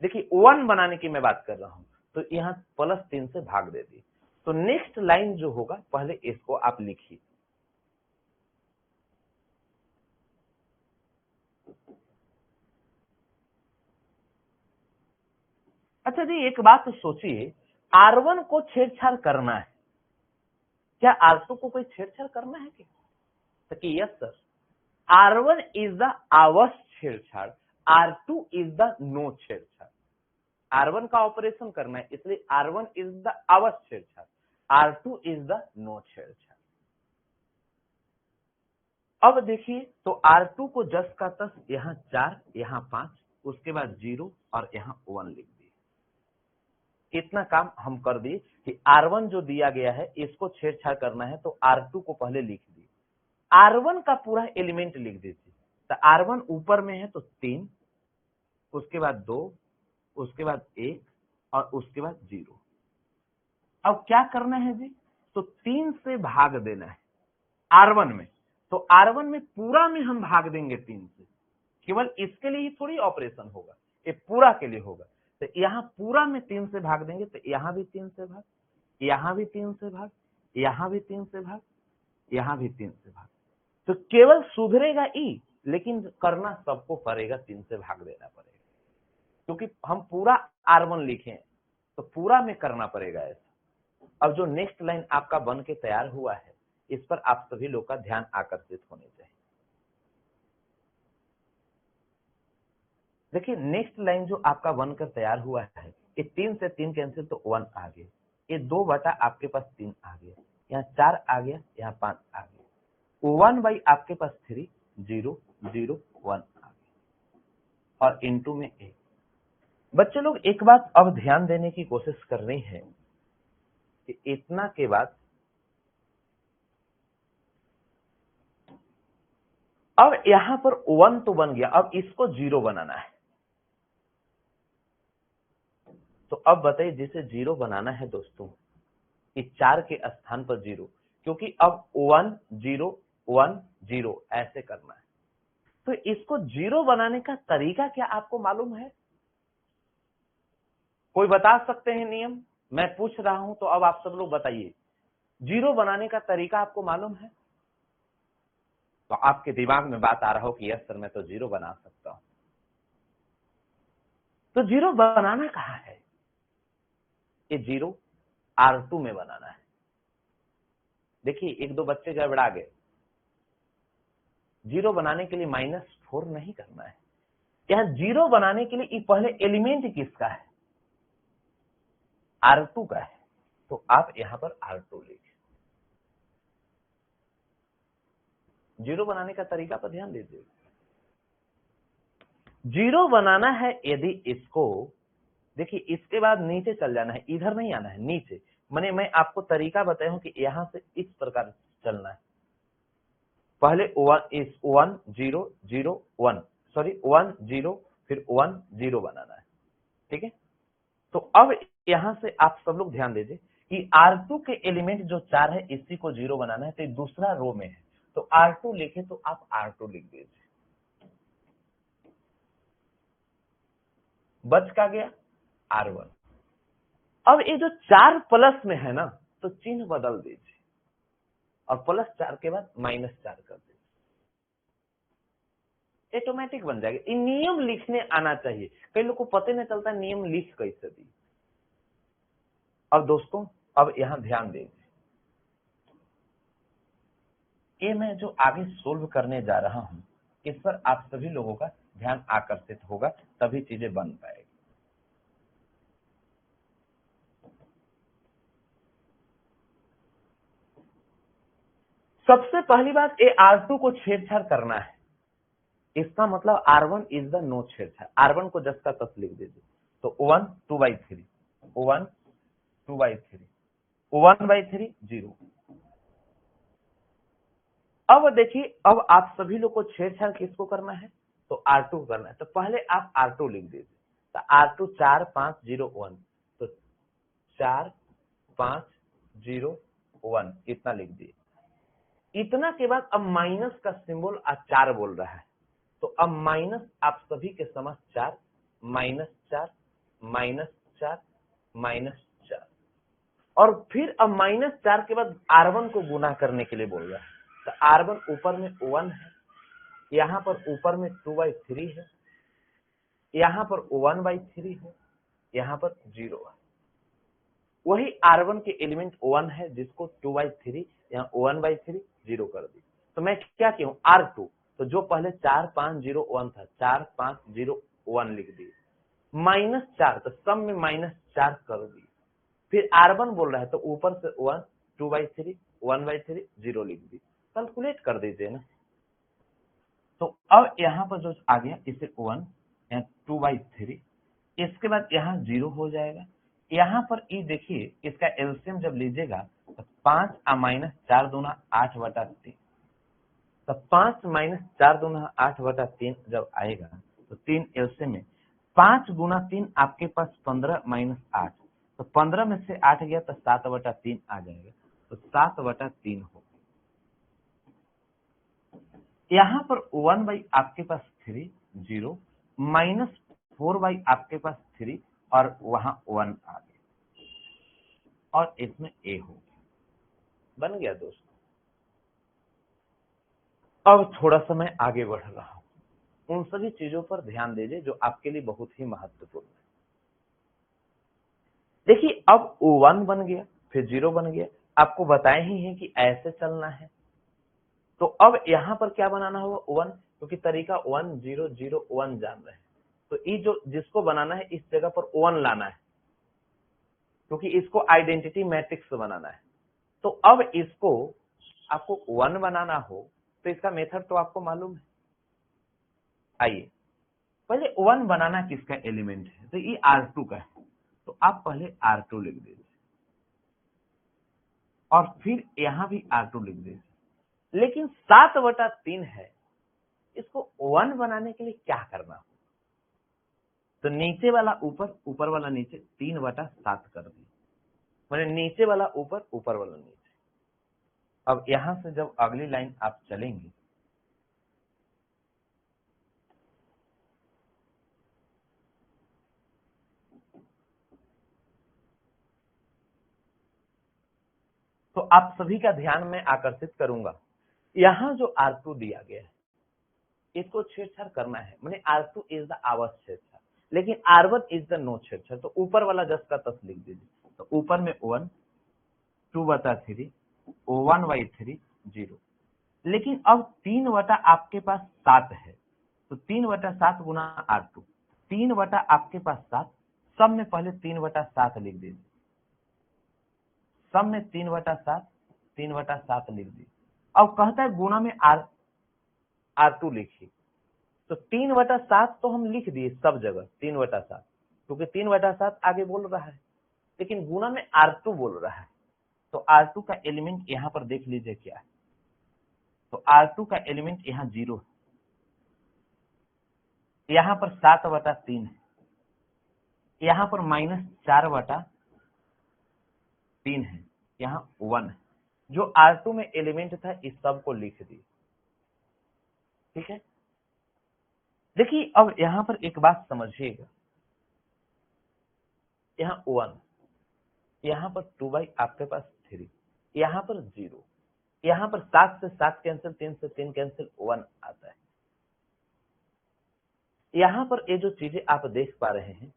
देखिए 1 बनाने की मैं बात कर रहा हूं, तो यहां +3 से भाग दे दी। तो नेक्स्ट लाइन जो होगा, पहले इसको आप लिखिए। अच्छा जी, एक बात तो सोचिए, R1 को छेड़छाड़ करना है, क्या R2 को कोई छेड़छाड़ करना है क्या? तो कि yes sir, R1 is the hours छेड़छाड़, R2 इज द नो छेड़छाड़। R1 का ऑपरेशन करना है, इसलिए R1 इज द आवर्स छेड़छाड़, R2 इज द नो छेड़छाड़। अब देखिए, तो R2 को जस का तस यहां 4, यहां 5, उसके बाद 0 और यहां 1 लिख दिए। इतना काम हम कर दिए कि R1 जो दिया गया है इसको छेड़छाड़ करना है, तो R2 को पहले लिख दिए। R1 का पूरा एलिमेंट लिख दीजिए। तो R1 ऊपर में है तो 3, उसके बाद 2, उसके बाद 1 और उसके बाद 0। अब क्या करना है जी? तो 3 से भाग देना है R1 में। तो R1 में पूरा में हम भाग देंगे 3 से, केवल इसके लिए ही थोड़ी ऑपरेशन होगा, ये पूरा के लिए होगा। तो यहाँ पूरा में 3 से भाग देंगे, तो यहाँ भी 3 से भाग, यहाँ भी 3 से भाग, यहाँ भी 3 से भाग, यहाँ भी 3 से भाग। तो केवल सुधरेगा ई, लेकिन करना सबको पड़ेगा, 3 से भाग देना पड़ेगा, क्योंकि हम पूरा R1 लिखे हैं तो पूरा में करना पड़ेगा ऐसा। अब जो नेक्स्ट लाइन आपका बन के तैयार हुआ है, इस पर आप सभी लोग का ध्यान आकर्षित होने चाहिए। देखिए नेक्स्ट लाइन जो आपका बनकर तैयार हुआ है, ये 3 से 3 कैंसिल तो 1 आ गया, ये 2 बटा आपके पास 3 आ गया, यहाँ 4 आ गया, यहाँ 5 आ गया, 1 बाई आपके पास 3, 0 0 1 आ गया, और इनटू में 1। बच्चे लोग एक बात अब ध्यान देने की कोशिश कर रही है कि इतना के बाद अब यहां पर 1 तो बन गया, अब इसको 0 बनाना है। तो अब बताइए, जिसे 0 बनाना है दोस्तों, इस 4 के स्थान पर 0, क्योंकि अब 1 0 1 0 ऐसे करना है। तो इसको 0 बनाने का तरीका क्या आपको मालूम है? कोई बता सकते हैं नियम? मैं पूछ रहा हूं तो अब आप सब लोग बताइए, 0 बनाने का तरीका आपको मालूम है? तो आपके दिमाग में बात आ रहा हो कि यस सर मैं तो 0 बना सकता हूं। तो 0 बनाना कहां है? ये 0 R2 में बनाना है। देखिए एक दो बच्चे गड़बड़ा गए, 0 बनाने के लिए -4 नहीं करना है। यहां 0 बनाने के लिए पहले एलिमेंट किसका है? R2 का है, तो आप यहां पर R2 लिखिए। 0 बनाने का तरीका पर ध्यान दीजिए। 0 बनाना है यदि इसको, देखिए इसके बाद नीचे चल जाना है, इधर नहीं आना है, नीचे। माने मैं आपको तरीका बताया हूं कि यहां से इस प्रकार चलना है। पहले 1 0 0 1, सॉरी 1 0 फिर 1 0 बनाना है, ठीक है। तो अब यहां से आप सब लोग ध्यान दीजिए कि R2 के एलिमेंट जो 4 है इसी को 0 बनाना है, तो दूसरा रो में है, तो R2 लिखे तो आप R2 लिख दीजिए। बच का गया R1। अब ये जो 4 प्लस में है ना, तो चिन्ह बदल दीजिए और +4 के बाद -4 कर दीजिए, ऑटोमेटिक बन जाएगा। ये नियम लिखने आना चाहिए, कई लोग को पता नहीं चलता नियम लिख कैसे दी। अब दोस्तों अब यहां ध्यान दीजिए, ये मैं जो आगे सोल्व करने जा रहा हूं इस पर आप सभी लोगों का ध्यान आकर्षित होगा, तभी चीजें बन पाएगी। सबसे पहली बात, ये R2 को छेड़छाड़ करना है, इसका मतलब R1 इज द नो छेड़छाड़। R1 को जस का तस लिख दीजिए, तो 1 2/3 1 2/3 1/3 0। अब देखिए, अब आप सभी लोग को छेड़छाड़ किसको करना है? तो R2 करना है, तो पहले आप R2 लिख दीजिए, तो R2 4 5 0 1, तो 4 5 0 1 इतना लिख दिए। इतना के बाद अब माइनस का सिंबल 4 बोल रहा है, तो अब माइनस आप सभी के समझ 4 -4 -4 -4, और फिर अब -4 के बाद R1 को गुना करने के लिए बोल रहा है, तो R1 ऊपर में 1 है, यहाँ पर ऊपर में 2/3 है, यहाँ पर 1/3 है, यहाँ पर 0 है। वही R1 के एलिमेंट 1 है जिसको 2/3 यहाँ 1/3 0 कर दी। तो मैं क्या कहूँ R2, तो जो पहले 4 5 0 1 था 4 5 0 1 लिख दिए, -4 तो सम में -4 कर दिए। फिर R1 बोल रहा है तो ऊपर से 1 2/3 1/3 0 लिख दी, कैलकुलेट कर दीजिए ना। तो अब यहाँ पर जो आ गया इसे 1 यहाँ 2/3, इसके बाद यहाँ 0 हो जाएगा। यहाँ पर ये देखिए इसका एलसीएम जब लीजिएगा तो 5 -4 दूना 8/3, तो 5 -4 दूना 8/3 जब आएगा तो 3 एलसीएम में 5 गुना 3 आपके पास 15 -8, तो 15 में से 8 गया तो 7/3 आ जाएगा, तो 7/3 हो। यहाँ पर 1 आपके पास 3 0 -4 आपके पास 3 और वहां 1 आ गया और इसमें ए हो गया, बन गया दोस्तों। अब थोड़ा सा मैं आगे बढ़ रहा हूं, उन सभी चीजों पर ध्यान दीजिए जो आपके लिए बहुत ही महत्वपूर्ण है। देखिए अब 1 बन गया फिर 0 बन गया, आपको बताए ही है कि ऐसे चलना है। तो अब यहां पर क्या बनाना होगा 1, क्योंकि तरीका 1 0 0 1 जान रहे हैं, तो ये जो जिसको बनाना है इस जगह पर 1 लाना है, क्योंकि इसको आइडेंटिटी मैट्रिक्स बनाना है। तो अब इसको आपको 1 बनाना हो तो इसका मेथड तो आपको मालूम है। आइए पहले 1 बनाना किसका एलिमेंट है, तो ये R2 का है, तो आप पहले R2 लिख दीजिए और फिर यहां भी R2 लिख दीजिए। लेकिन 7/3 है, इसको 1 बनाने के लिए क्या करना हो, तो नीचे वाला ऊपर ऊपर वाला नीचे 3/7 कर दिए, मैंने नीचे वाला ऊपर, ऊपर वाला नीचे। अब यहां से जब अगली लाइन आप चलेंगे, तो आप सभी का ध्यान मैं आकर्षित करूंगा, यहां जो R2 दिया गया है इसको छेड़छाड़ करना है, मैंने R2 इज द आवाज छेड़छाड़, लेकिन R1 इज द नो छेड़छाड़। तो ऊपर वाला जस का तस लिख दीजिए। तो ऊपर में 1 2/3 1/3 0, लेकिन अब 3 आपके पास 7 है, तो 3/7 गुना R2, 3 आपके पास 7, सब में पहले 3/7 लिख दीजिए, सब में 3/7 3/7 लिख दीजिए। अब कहता है गुना में R2 लिखिए, तो 3/7 तो हम लिख दिए सब जगह 3/7, क्योंकि 3/7 आगे बोल रहा है, लेकिन गुना में R2 बोल रहा है। तो R2 का एलिमेंट यहां पर देख लीजिए क्या है। तो R2 का एलिमेंट यहां 0 है, यहां पर 7/3 है, यहां पर -4/3 है, यहां 1 है। जो R2 में एलिमेंट था इस सब को लिख दिए, ठीक है। देखिए अब यहां पर एक बात समझिएगा, यहां 1, यहां पर 2 आपके पास 3, यहां पर 0, यहां पर 7 से 7 कैंसिल, 3 से 3 कैंसिल, 1 आता है। यहां पर ये जो चीजें आप देख पा रहे हैं,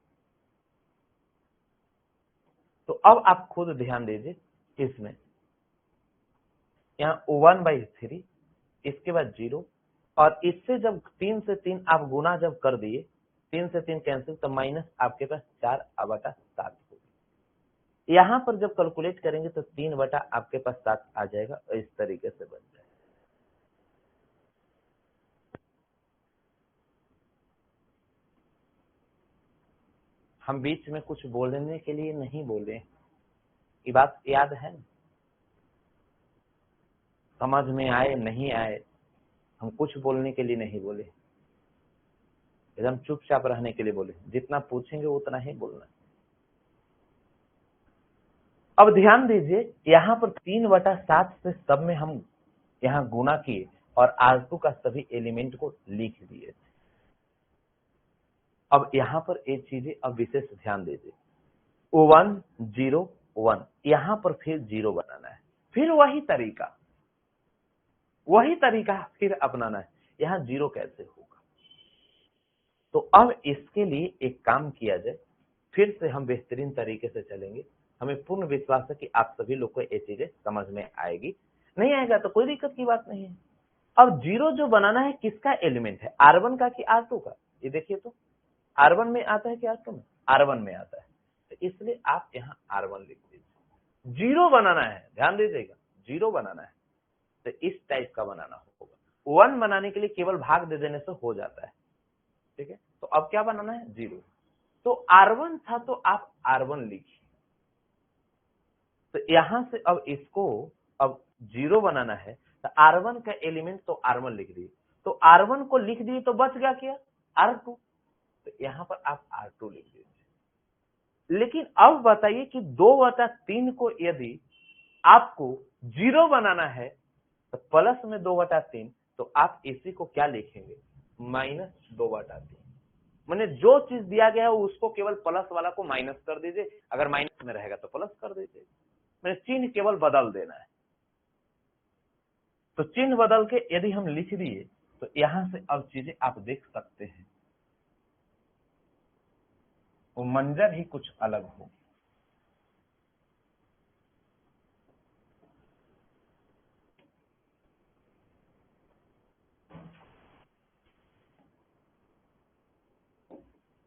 तो अब आप खुद ध्यान दीजिए इसमें, यहाँ 1/3, इसके बाद 0, और इससे जब 3 से 3 आप गुना जब कर दिए, 3 से 3 कैंसिल, तो माइनस आपके पास 4/7 होगी। यहां पर जब कैलकुलेट करेंगे तो 3 आपके पास 7 आ जाएगा, और इस तरीके से बन जाएगा। हम बीच में कुछ बोलने के लिए नहीं बोले, ये बात याद है ना? समझ में आए नहीं आए, हम कुछ बोलने के लिए नहीं बोले, एकदम चुपचाप रहने के लिए बोले, जितना पूछेंगे उतना ही बोलना। अब ध्यान दीजिए, यहाँ पर 3/7 से सब में हम यहाँ गुना किए और R2 का सभी एलिमेंट को लिख दिए थे। अब यहाँ पर एक चीजें अब विशेष ध्यान दीजिए, 1 0 1, यहाँ पर फिर 0 बनाना है, फिर वही तरीका फिर अपनाना है। यहाँ 0 कैसे होगा? तो अब इसके लिए एक काम किया जाए, फिर से हम बेहतरीन तरीके से चलेंगे। हमें पूर्ण विश्वास है कि आप सभी लोग को ये चीजें समझ में आएगी, नहीं आएगा तो कोई दिक्कत की बात नहीं है। अब 0 जो बनाना है किसका एलिमेंट है, R1 का कि R2 का? ये देखिए तो R1 में आता है कि R2 में? R1 में आता है, तो इसलिए आप यहाँ R1 लिख दीजिए। 0 बनाना है, ध्यान दीजिएगा, 0 बनाना है तो इस टाइप का बनाना होगा। 1 बनाने के लिए केवल भाग दे देने से हो जाता है, ठीक है। तो अब क्या बनाना है, 0। तो R1 था तो आप R1 लिखिए, तो यहां से अब इसको अब 0 बनाना है, तो R1 का एलिमेंट तो R1 लिख दिए, तो R1 को लिख दिए तो बच गया क्या, R2, तो यहां पर आप R2 लिख दीजिए। लेकिन अब बताइए कि 2/3 को यदि आपको 0 बनाना है तो प्लस में 2/3, तो आप इसी को क्या लिखेंगे, -2/3। मैंने जो चीज दिया गया है उसको केवल प्लस वाला को माइनस कर दीजिए, अगर माइनस में रहेगा तो प्लस कर दीजिए, मैंने चिन्ह केवल बदल देना है। तो चिन्ह बदल के यदि हम लिख दिए तो यहां से अब चीजें आप देख सकते हैं, वो मंजर ही कुछ अलग हो।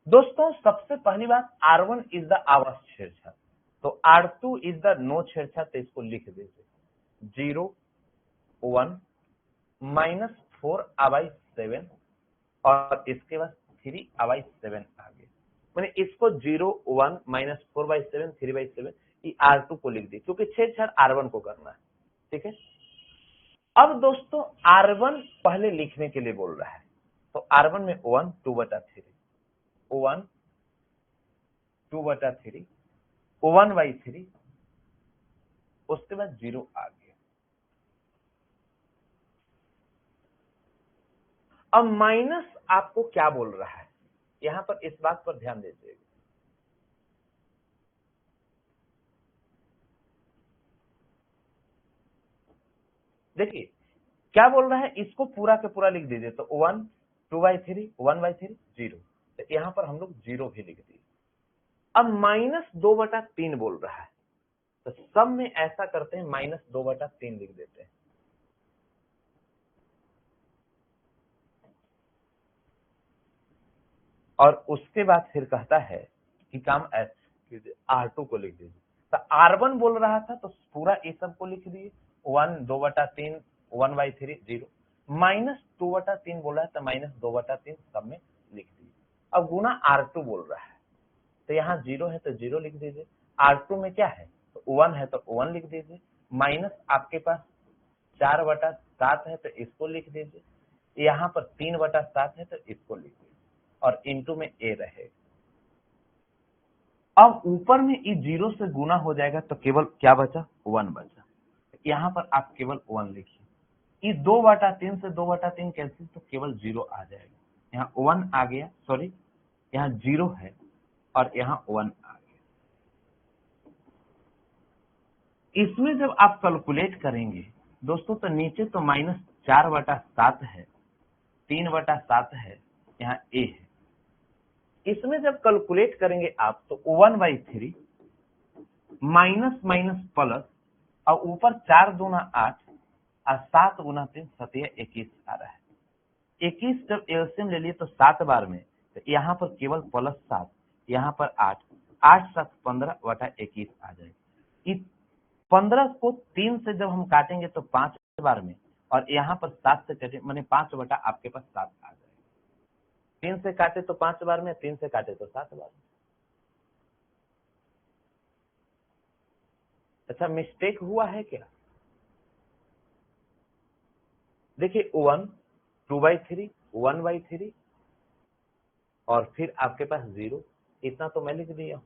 दोस्तों सबसे पहली बात, R1 इज द आवाज छेड़छाड़, तो R2 इज द नो छेड़छाड़, तो इसको लिख दीजिए 0 1 -4/7, और इसके बाद 3/7 आ गया। मैंने इसको 0 1 -4/7 3/7 ये R2 को लिख दी, क्योंकि छेड़छाड़ R1 को करना है, ठीक है। अब दोस्तों R1 पहले लिखने के लिए बोल रहा है, तो R1 में 1 2/3 1 2/3 1/3 उसके बाद 0 आ गया। अब माइनस आपको क्या बोल रहा है, यहां पर इस बात पर ध्यान दीजिएगा। देखिए क्या बोल रहा है, इसको पूरा के पूरा लिख दीजिए, तो 1 2/3 1/3 0, तो यहां पर हम लोग 0 भी लिख दिए। अब -2/3 बोल रहा है, तो सब में ऐसा करते हैं -2/3 लिख देते हैं। और उसके बाद फिर कहता है कि काम ऐसे R2 को लिख दीजिए, तो R1 बोल रहा था तो पूरा ये सब को लिख दिए, 1 2/3 1/3 0, -2/3 बोला है तो -2/3 सब में लिख दिए। अब गुना R2 बोल रहा है, तो यहाँ 0 है तो 0 लिख दीजिए, R2 में क्या है तो 1 है तो 1 लिख दीजिए, माइनस आपके पास 4/7 है तो इसको लिख दीजिए, यहाँ पर 3/7 है तो इसको लिख दीजिए, और इंटू में ए रहेगा। अब ऊपर में ये 0 से गुना हो जाएगा तो केवल क्या बचा, 1 बचा, यहाँ पर आप केवल 1 लिखिए। ये 2/3 से 2/3 कैंसिल, तो केवल 0 आ जाएगा, यहाँ 1 आ गया, सॉरी यहाँ 0 है और यहाँ 1 आ गया। इसमें जब आप कैलकुलेट करेंगे दोस्तों, तो नीचे तो -4/7 है, 3/7 है, यहाँ ए है। इसमें जब कैलकुलेट करेंगे आप तो 1/3 माइनस माइनस प्लस, और ऊपर 4 दूना 8 और 7 गुना 3 7 21 आ रहा है। 21 जब एलसीएम ले लिए तो 7 बार में, तो यहाँ पर केवल +7, यहाँ पर 8 8 7 15/21 आ जाएगा। इस 15 को 3 से जब हम काटेंगे तो 5 बार में, और यहाँ पर 7 से काटे मैंने 5 बटा आपके पास 7 आ जाएगा। 3 से काटे तो 5 बार में, 3 से काटे तो 7 बार में। अच्छा मिस्टेक हुआ है क्या? देखिए 1 2/3 1/3 और फिर आपके पास 0, इतना तो मैं लिख दिया,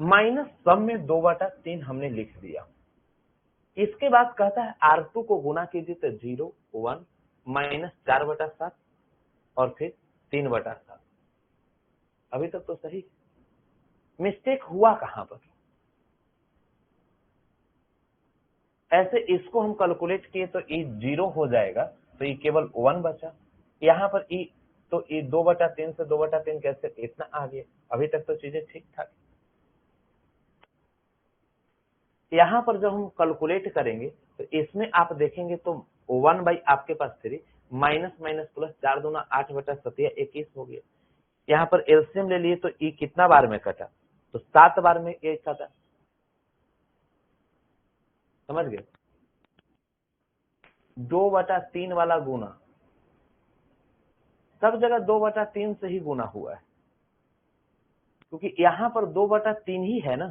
माइनस सब में 2/3 हमने लिख दिया। इसके बाद कहता है R2 को गुना कीजिए तो 0 1 -4/7 और फिर 3/7। अभी तक तो सही, मिस्टेक हुआ कहां पर? ऐसे इसको हम कैलकुलेट किए तो ये 0 हो जाएगा, तो ये केवल 1 बचा। यहाँ पर ई तो ये 2/3 से 2/3 कैसे इतना आ गया, अभी तक तो चीजें ठीक ठाक। यहाँ पर जब हम कैलकुलेट करेंगे तो इसमें आप देखेंगे तो 1 बाई आपके पास 3 माइनस माइनस प्लस 4 दूना 8/7 21 हो गया। यहाँ पर एलसीएम ले लिए तो ई कितना बार में कटा, तो 7 बार में ये कटा, समझ गए। 2/3 वाला गुना सब जगह 2/3 से ही गुना हुआ है, क्योंकि यहाँ पर 2/3 ही है ना,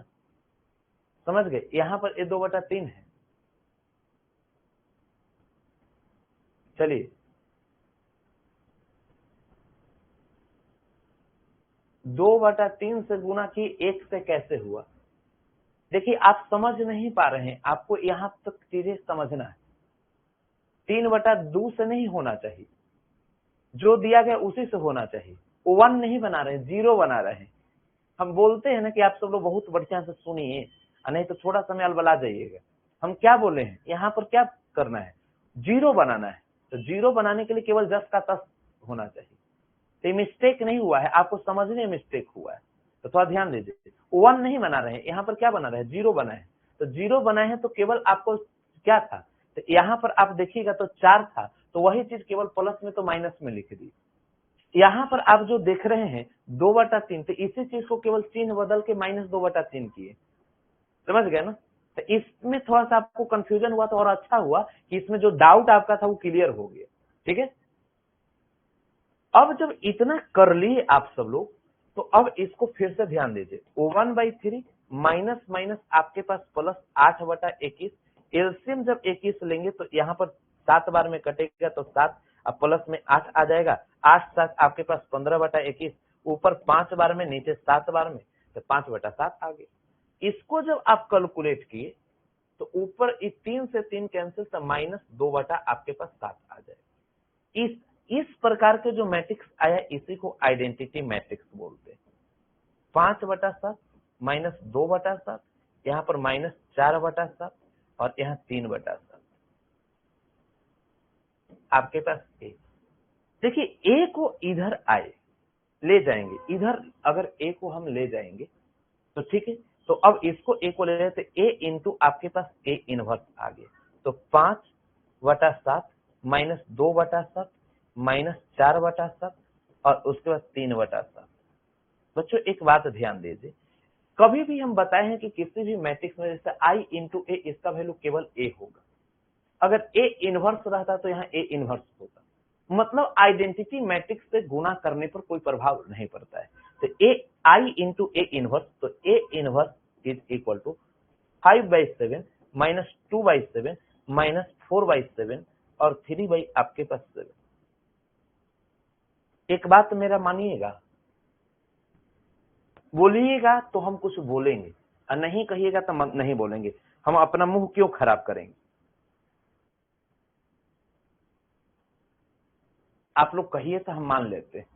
समझ गए, यहाँ पर ये 2/3 है। चलिए 2/3 से गुना की 1 से कैसे हुआ, देखिए आप समझ नहीं पा रहे हैं, आपको यहाँ तक चीजें समझना है। 3/2 से नहीं होना चाहिए, जो दिया गया उसी से होना चाहिए। 1 नहीं बना रहे, 0 बना रहे हैं। हम बोलते हैं ना कि आप सब लोग बहुत बढ़िया से सुनिए, नहीं तो थोड़ा समय अलबला जाइएगा। हम क्या बोले हैं, यहाँ पर क्या करना है, 0 बनाना है, तो 0 बनाने के लिए केवल 10 का 10 होना चाहिए। तो मिस्टेक नहीं हुआ है, आपको समझने में मिस्टेक हुआ है, तो थोड़ा ध्यान दीजिए। 1 नहीं बना रहे हैं, यहाँ पर क्या बना रहे हैं, 0 बनाए हैं, तो 0 बनाए हैं तो केवल आपको क्या था, तो यहाँ पर आप देखिएगा तो 4 था, तो वही चीज केवल प्लस में तो माइनस में लिख दी। यहाँ पर आप जो देख रहे हैं 2/3, तो इसी चीज को केवल चिन्ह बदल के -2/3 किए, समझ गए ना। तो इसमें थोड़ा सा आपको कंफ्यूजन हुआ तो और अच्छा हुआ कि इसमें जो डाउट आपका था वो क्लियर हो गया, ठीक है। अब जब इतना कर लिए आप सब लोग, तो अब इसको फिर से ध्यान दीजिए, 1/3 माइनस माइनस आपके पास प्लस 8/21, एलसीएम जब 21 लेंगे तो यहाँ पर 7 बार में कटेगा तो 7, अब प्लस में 8 आ जाएगा, 8 7 आपके पास 15/21, ऊपर 5 बार में नीचे 7 बार में, तो 5/7 आ गया। इसको जब आप कैलकुलेट किए तो ऊपर 3 से 3 कैंसिल, तो -2 बटा आपके पास 7 आ जाएगा। इस प्रकार के जो मैट्रिक्स आया इसी को आइडेंटिटी मैट्रिक्स बोलते हैं। 5 बटा 7 -2 बटा 7, यहाँ पर -4 बटा 7 और यहाँ 3 बटा 7 आपके पास ए। देखिए ए को इधर आए ले जाएंगे, इधर अगर ए को हम ले जाएंगे तो ठीक है, तो अब इसको ए को ले जाते ए इंटू आपके पास ए इनवर्स आ गया, तो 5 बटा 7 -2 बटा 7 -4 बटा 7 और उसके बाद 3 बटा 7। बच्चों एक बात ध्यान दीजिए, कभी भी हम बताए हैं कि किसी भी मैट्रिक्स में जैसे आई इंटू ए, इसका वैल्यू केवल ए होगा। अगर ए इनवर्स रहता तो यहाँ ए इनवर्स होता, मतलब आइडेंटिटी मैट्रिक्स से गुणा करने पर कोई प्रभाव नहीं पड़ता है। तो ए आई इंटू ए इनवर्स, तो A inverse is equal to 5/7 -2/7 -4/7 और 3 आपके पास 7। एक बात मेरा मानिएगा, बोलिएगा तो हम कुछ बोलेंगे और नहीं कहिएगा तो नहीं बोलेंगे, हम अपना मुंह क्यों खराब करेंगे। आप लोग कहिए तो हम मान लेते हैं,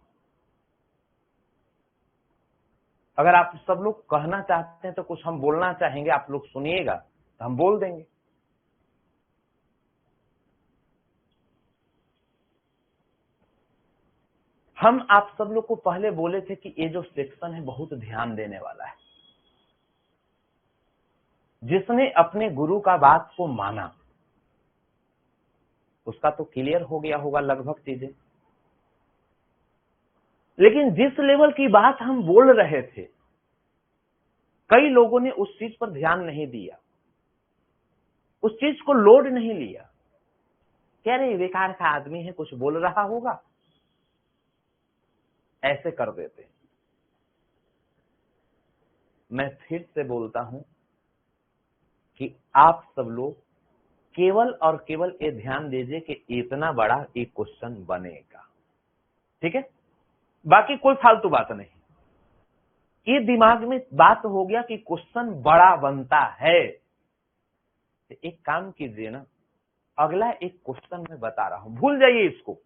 अगर आप सब लोग कहना चाहते हैं तो कुछ हम बोलना चाहेंगे, आप लोग सुनिएगा तो हम बोल देंगे। हम आप सब लोग को पहले बोले थे कि ये जो सेक्शन है बहुत ध्यान देने वाला है। जिसने अपने गुरु का बात को माना उसका तो क्लियर हो गया होगा लगभग चीजें, लेकिन जिस लेवल की बात हम बोल रहे थे कई लोगों ने उस चीज पर ध्यान नहीं दिया, उस चीज को लोड नहीं लिया, कह रहे बेकार का आदमी है कुछ बोल रहा होगा, ऐसे कर देते। मैं फिर से बोलता हूं कि आप सब लोग केवल और केवल ये ध्यान दीजिए कि इतना बड़ा एक क्वेश्चन बनेगा, ठीक है, बाकी कोई फालतू बात नहीं। ये दिमाग में बात हो गया कि क्वेश्चन बड़ा बनता है, तो एक काम कीजिए ना, अगला एक क्वेश्चन मैं बता रहा हूं, भूल जाइए इसको,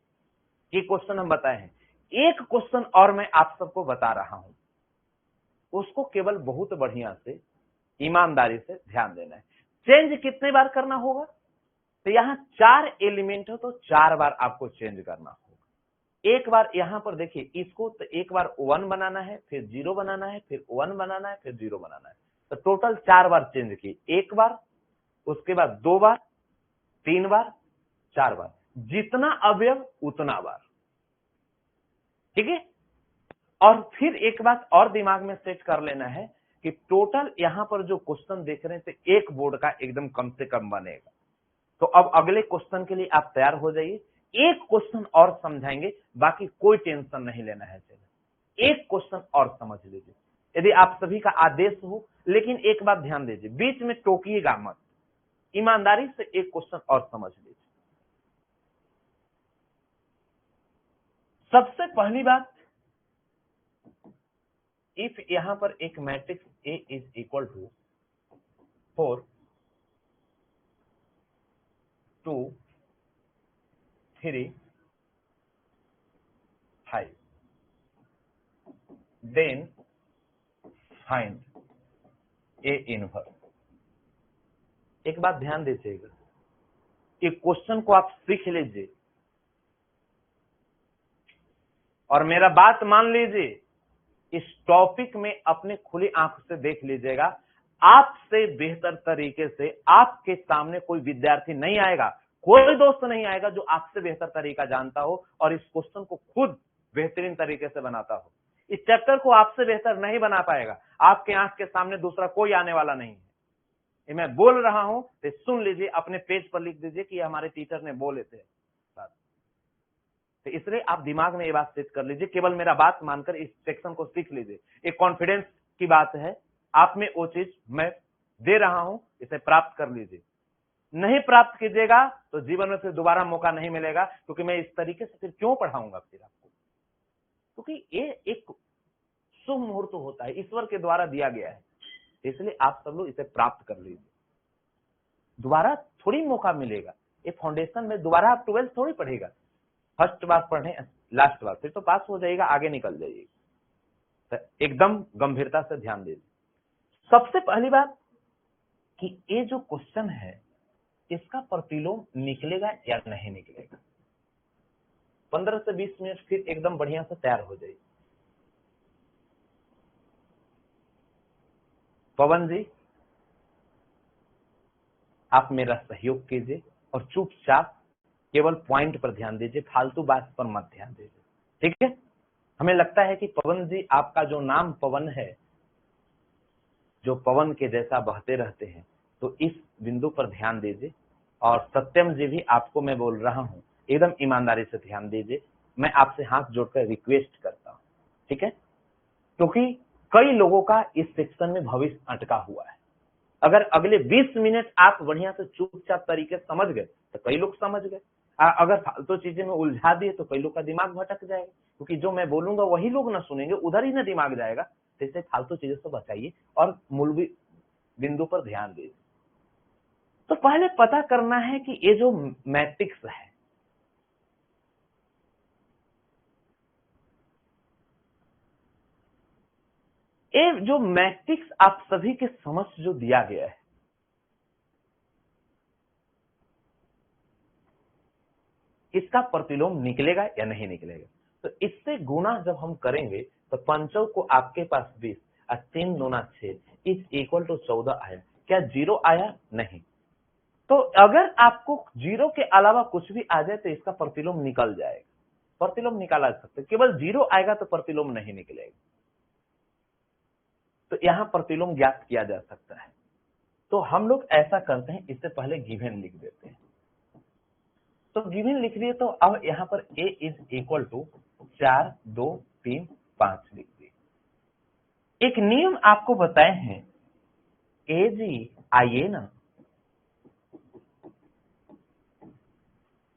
ये क्वेश्चन हम बताए हैं, एक क्वेश्चन और मैं आप सबको बता रहा हूं, उसको केवल बहुत बढ़िया से ईमानदारी से ध्यान देना है। चेंज कितने बार करना होगा, तो यहां 4 एलिमेंट हो तो 4 बार आपको चेंज करना होगा। एक बार यहां पर देखिए इसको, तो एक बार 1 बनाना है, फिर 0 बनाना है, फिर 1 बनाना है, फिर 0 बनाना है, तो टोटल 4 बार चेंज की, एक बार, उसके बाद 2 बार, 3 बार, 4 बार, जितना अवयव उतना बार, ठीक है। और फिर एक बात और दिमाग में सेट कर लेना है कि टोटल यहां पर जो क्वेश्चन देख रहे हैं तो एक बोर्ड का एकदम कम से कम बनेगा। तो अब अगले क्वेश्चन के लिए आप तैयार हो जाइए, एक क्वेश्चन और समझाएंगे, बाकी कोई टेंशन नहीं लेना है। चलिए एक क्वेश्चन और समझ लीजिए, यदि आप सभी का आदेश हो, लेकिन एक बात ध्यान दीजिए, बीच में टोकिएगा मत, ईमानदारी से एक क्वेश्चन और समझ लीजिए। सबसे पहली बात, इफ यहां पर एक matrix A is equal to 4 2 3 5, then find A inverse. एक बात ध्यान दीजिएगा, कि क्वेश्चन को आप सीख लीजिए और मेरा बात मान लीजिए, इस टॉपिक में अपने खुली आंख से देख लीजिएगा, आपसे बेहतर तरीके से आपके सामने कोई विद्यार्थी नहीं आएगा, कोई दोस्त नहीं आएगा जो आपसे बेहतर तरीका जानता हो और इस क्वेश्चन को खुद बेहतरीन तरीके से बनाता हो। इस चैप्टर को आपसे बेहतर नहीं बना पाएगा, आपके आंख के सामने दूसरा कोई आने वाला नहीं है। ये मैं बोल रहा हूं तो सुन लीजिए, अपने पेज पर लिख दीजिए कि हमारे टीचर ने बोले थे। तो इसलिए आप दिमाग में ये बात सेट कर लीजिए, केवल मेरा बात मानकर इस सेक्शन को सीख लीजिए। एक कॉन्फिडेंस की बात है, आप में वो चीज मैं दे रहा हूं, इसे प्राप्त कर लीजिए। नहीं प्राप्त कीजिएगा तो जीवन में फिर दोबारा मौका नहीं मिलेगा, क्योंकि मैं इस तरीके से फिर क्यों पढ़ाऊंगा फिर आपको, क्योंकि ये एक शुभ मुहूर्त होता है, ईश्वर के द्वारा दिया गया है, इसलिए आप सब लोग इसे प्राप्त कर लीजिए। दोबारा थोड़ी मौका मिलेगा। ये फाउंडेशन में दोबारा आप 12 थोड़ी पढ़ेगा, फर्स्ट बार पढ़े लास्ट बार, फिर तो पास हो जाएगा, आगे निकल जाइएगा। तो एकदम गंभीरता से ध्यान दीजिए। सबसे पहली बात कि ये जो क्वेश्चन है इसका प्रतिलोम निकलेगा या नहीं निकलेगा। 15 से 20 मिनट फिर एकदम बढ़िया से तैयार हो जाइए। पवन जी, आप मेरा सहयोग कीजिए और चुपचाप केवल पॉइंट पर ध्यान दीजिए, फालतू बात पर मत ध्यान दीजिए, ठीक है। हमें लगता है कि पवन जी, आपका जो नाम पवन है, जो पवन के जैसा बहते रहते हैं, तो इस बिंदु पर ध्यान दीजिए। और सत्यम जी भी आपको मैं बोल रहा हूं, एकदम ईमानदारी से ध्यान दीजिए। मैं आपसे हाथ जोड़कर रिक्वेस्ट करता हूं, ठीक है, क्योंकि कई लोगों का इस सेक्शन में भविष्य अटका हुआ है। अगर अगले 20 मिनट आप बढ़िया से चुपचाप तरीके से समझ गए तो कई लोग समझ गए। अगर फालतू चीजें में उलझा दिए तो कई लोग का दिमाग भटक जाएगा, क्योंकि जो मैं बोलूंगा वही लोग ना सुनेंगे, उधर ही ना दिमाग जाएगा। तो इससे फालतू चीजों से बचाइए और मूलवी बिंदु पर ध्यान दीजिए। तो पहले पता करना है कि ये जो मैट्रिक्स है, ये जो मैट्रिक्स आप सभी के समक्ष जो दिया गया है, इसका प्रतिलोम निकलेगा या नहीं निकलेगा। तो इससे गुणा जब हम करेंगे तो पंचों को आपके पास 20 और 3 दूना 6 इज इक्वल टू 14 आया। क्या जीरो आया? नहीं। तो अगर आपको जीरो के अलावा कुछ भी आ जाए तो इसका प्रतिलोम निकल जाएगा। प्रतिलोम निकाला जा सकता है, केवल जीरो आएगा तो प्रतिलोम नहीं निकलेगा। तो यहां प्रतिलोम ज्ञात किया जा सकता है। तो हम लोग ऐसा करते हैं, इससे पहले गिवन लिख देते हैं। तो गिवन लिख लिए, तो अब यहां पर a इज इक्वल टू 4 2 3 5 लिख दिए। एक नियम आपको बताए हैं, ए जी आइए ना,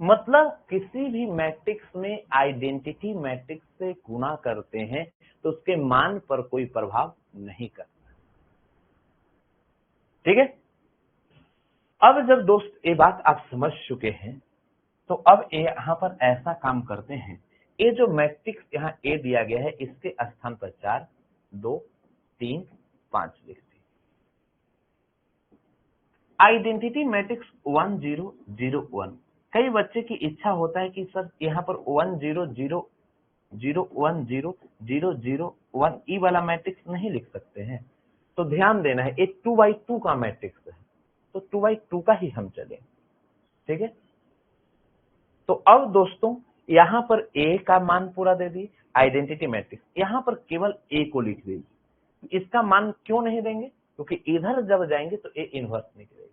मतलब किसी भी मैट्रिक्स में आइडेंटिटी मैट्रिक्स से गुणा करते हैं तो उसके मान पर कोई प्रभाव नहीं करता, ठीक है। अब जब दोस्त ये बात आप समझ चुके हैं, तो अब यहां पर ऐसा काम करते हैं, ये जो मैट्रिक्स यहाँ ए दिया गया है इसके स्थान पर 4 2 3 5 लिख दिए। Identity matrix 1 0 0 1। कई बच्चे की इच्छा होता है कि सर यहाँ पर 1 0 0 0 1 0 0 0 1 ई वाला मैट्रिक्स नहीं लिख सकते हैं। तो ध्यान देना है, एक 2x2 का मैट्रिक्स है, तो 2x2 का ही हम चले, ठीक है। तो अब दोस्तों यहां पर ए का मान पूरा दे दी, आइडेंटिटी मैट्रिक्स, यहां पर केवल ए को लिख दीजिए। इसका मान क्यों नहीं देंगे? क्योंकि इधर जब जाएंगे तो ए इनवर्स निकलेगा।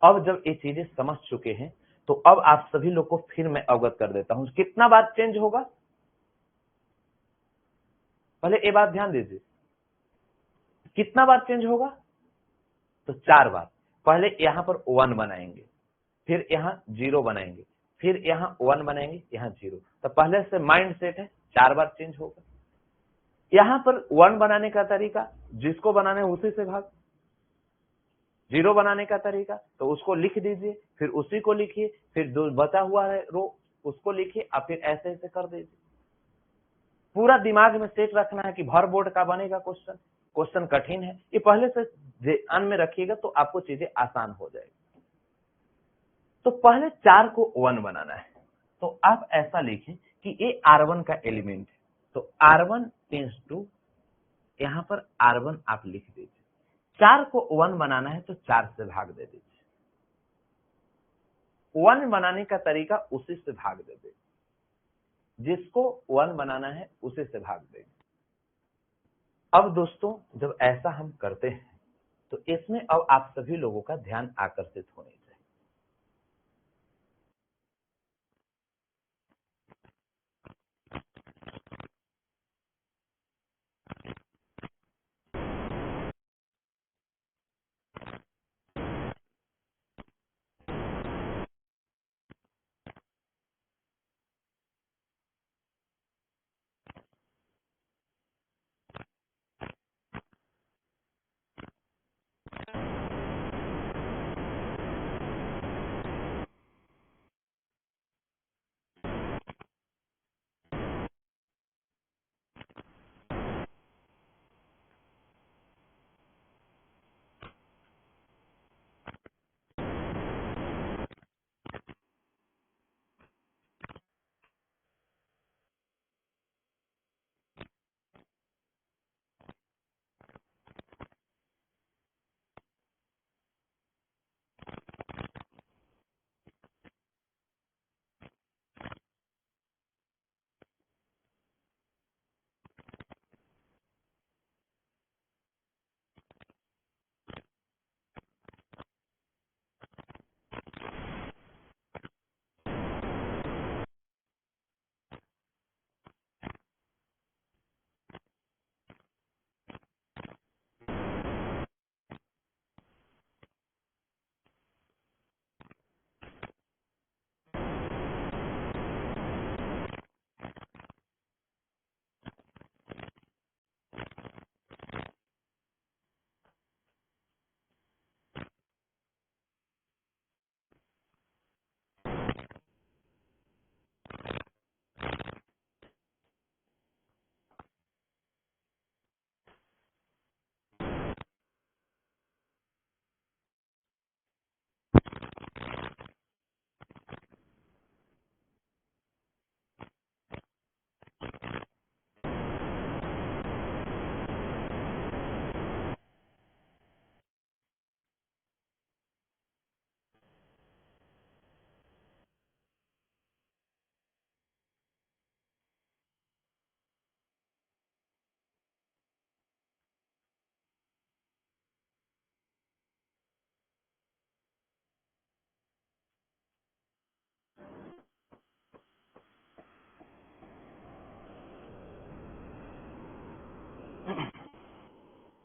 अब जब ये चीजें समझ चुके हैं, तो अब आप सभी लोग को फिर मैं अवगत कर देता हूं कितना बार चेंज होगा। पहले ये बात ध्यान दीजिए, कितना बार चेंज होगा? तो 4 बार। पहले यहां पर 1 बनाएंगे, फिर यहाँ 0 बनाएंगे, फिर यहाँ 1 बनाएंगे, यहाँ 0। तो पहले से माइंड सेट है 4 बार चेंज होगा। यहां पर 1 बनाने का तरीका, जिसको बनाने उसी से भाग। 0 बनाने का तरीका, तो उसको लिख दीजिए, फिर उसी को लिखिए, फिर जो बचा हुआ है रो उसको लिखिए, और फिर ऐसे ऐसे कर दीजिए। पूरा दिमाग में सेट रखना है कि भर बोर्ड का बनेगा क्वेश्चन, क्वेश्चन कठिन है, ये पहले से ध्यान में रखिएगा तो आपको चीजें आसान हो जाएगी। तो पहले 4 को 1 बनाना है, तो आप ऐसा लिखें कि ये R1 का एलिमेंट है, तो R1 टेंस टू, यहां पर R1 आप लिख दीजिए। 4 को 1 बनाना है तो 4 से भाग दे दीजिए। 1 बनाने का तरीका उसी से भाग दे दीजिए, जिसको 1 बनाना है उसी से भाग देंगे। अब दोस्तों जब ऐसा हम करते हैं तो इसमें अब आप सभी लोगों का ध्यान आकर्षित होने चाहिए।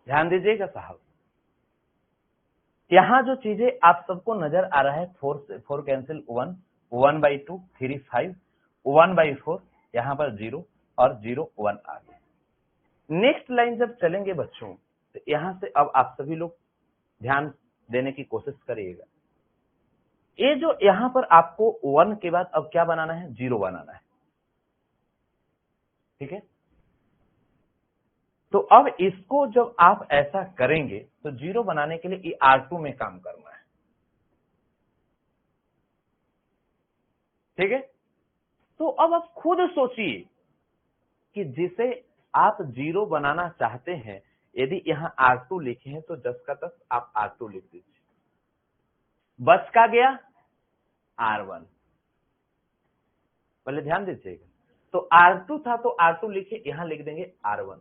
ध्यान दीजिएगा साहब, यहाँ जो चीजें आप सबको नजर आ रहा है, 4 से 4 कैंसिल 1, 1/2 3 5, 1/4 यहाँ पर 0 और 0 1 आ गया। नेक्स्ट लाइन जब चलेंगे बच्चों, तो यहाँ से अब आप सभी लोग ध्यान देने की कोशिश करिएगा। ये जो यहाँ पर आपको 1 के बाद अब क्या बनाना है, 0 बनाना है, ठीक है। तो अब इसको जब आप ऐसा करेंगे तो 0 बनाने के लिए ये R2 में काम करना है, ठीक है। तो अब आप खुद सोचिए कि जिसे आप 0 बनाना चाहते हैं, यदि यहाँ R2 लिखे हैं तो 10 का 10 आप R2 लिख दीजिए, बच का गया R1, पहले ध्यान दीजिएगा। तो R2 था तो R2 लिखे, यहां लिख देंगे R1।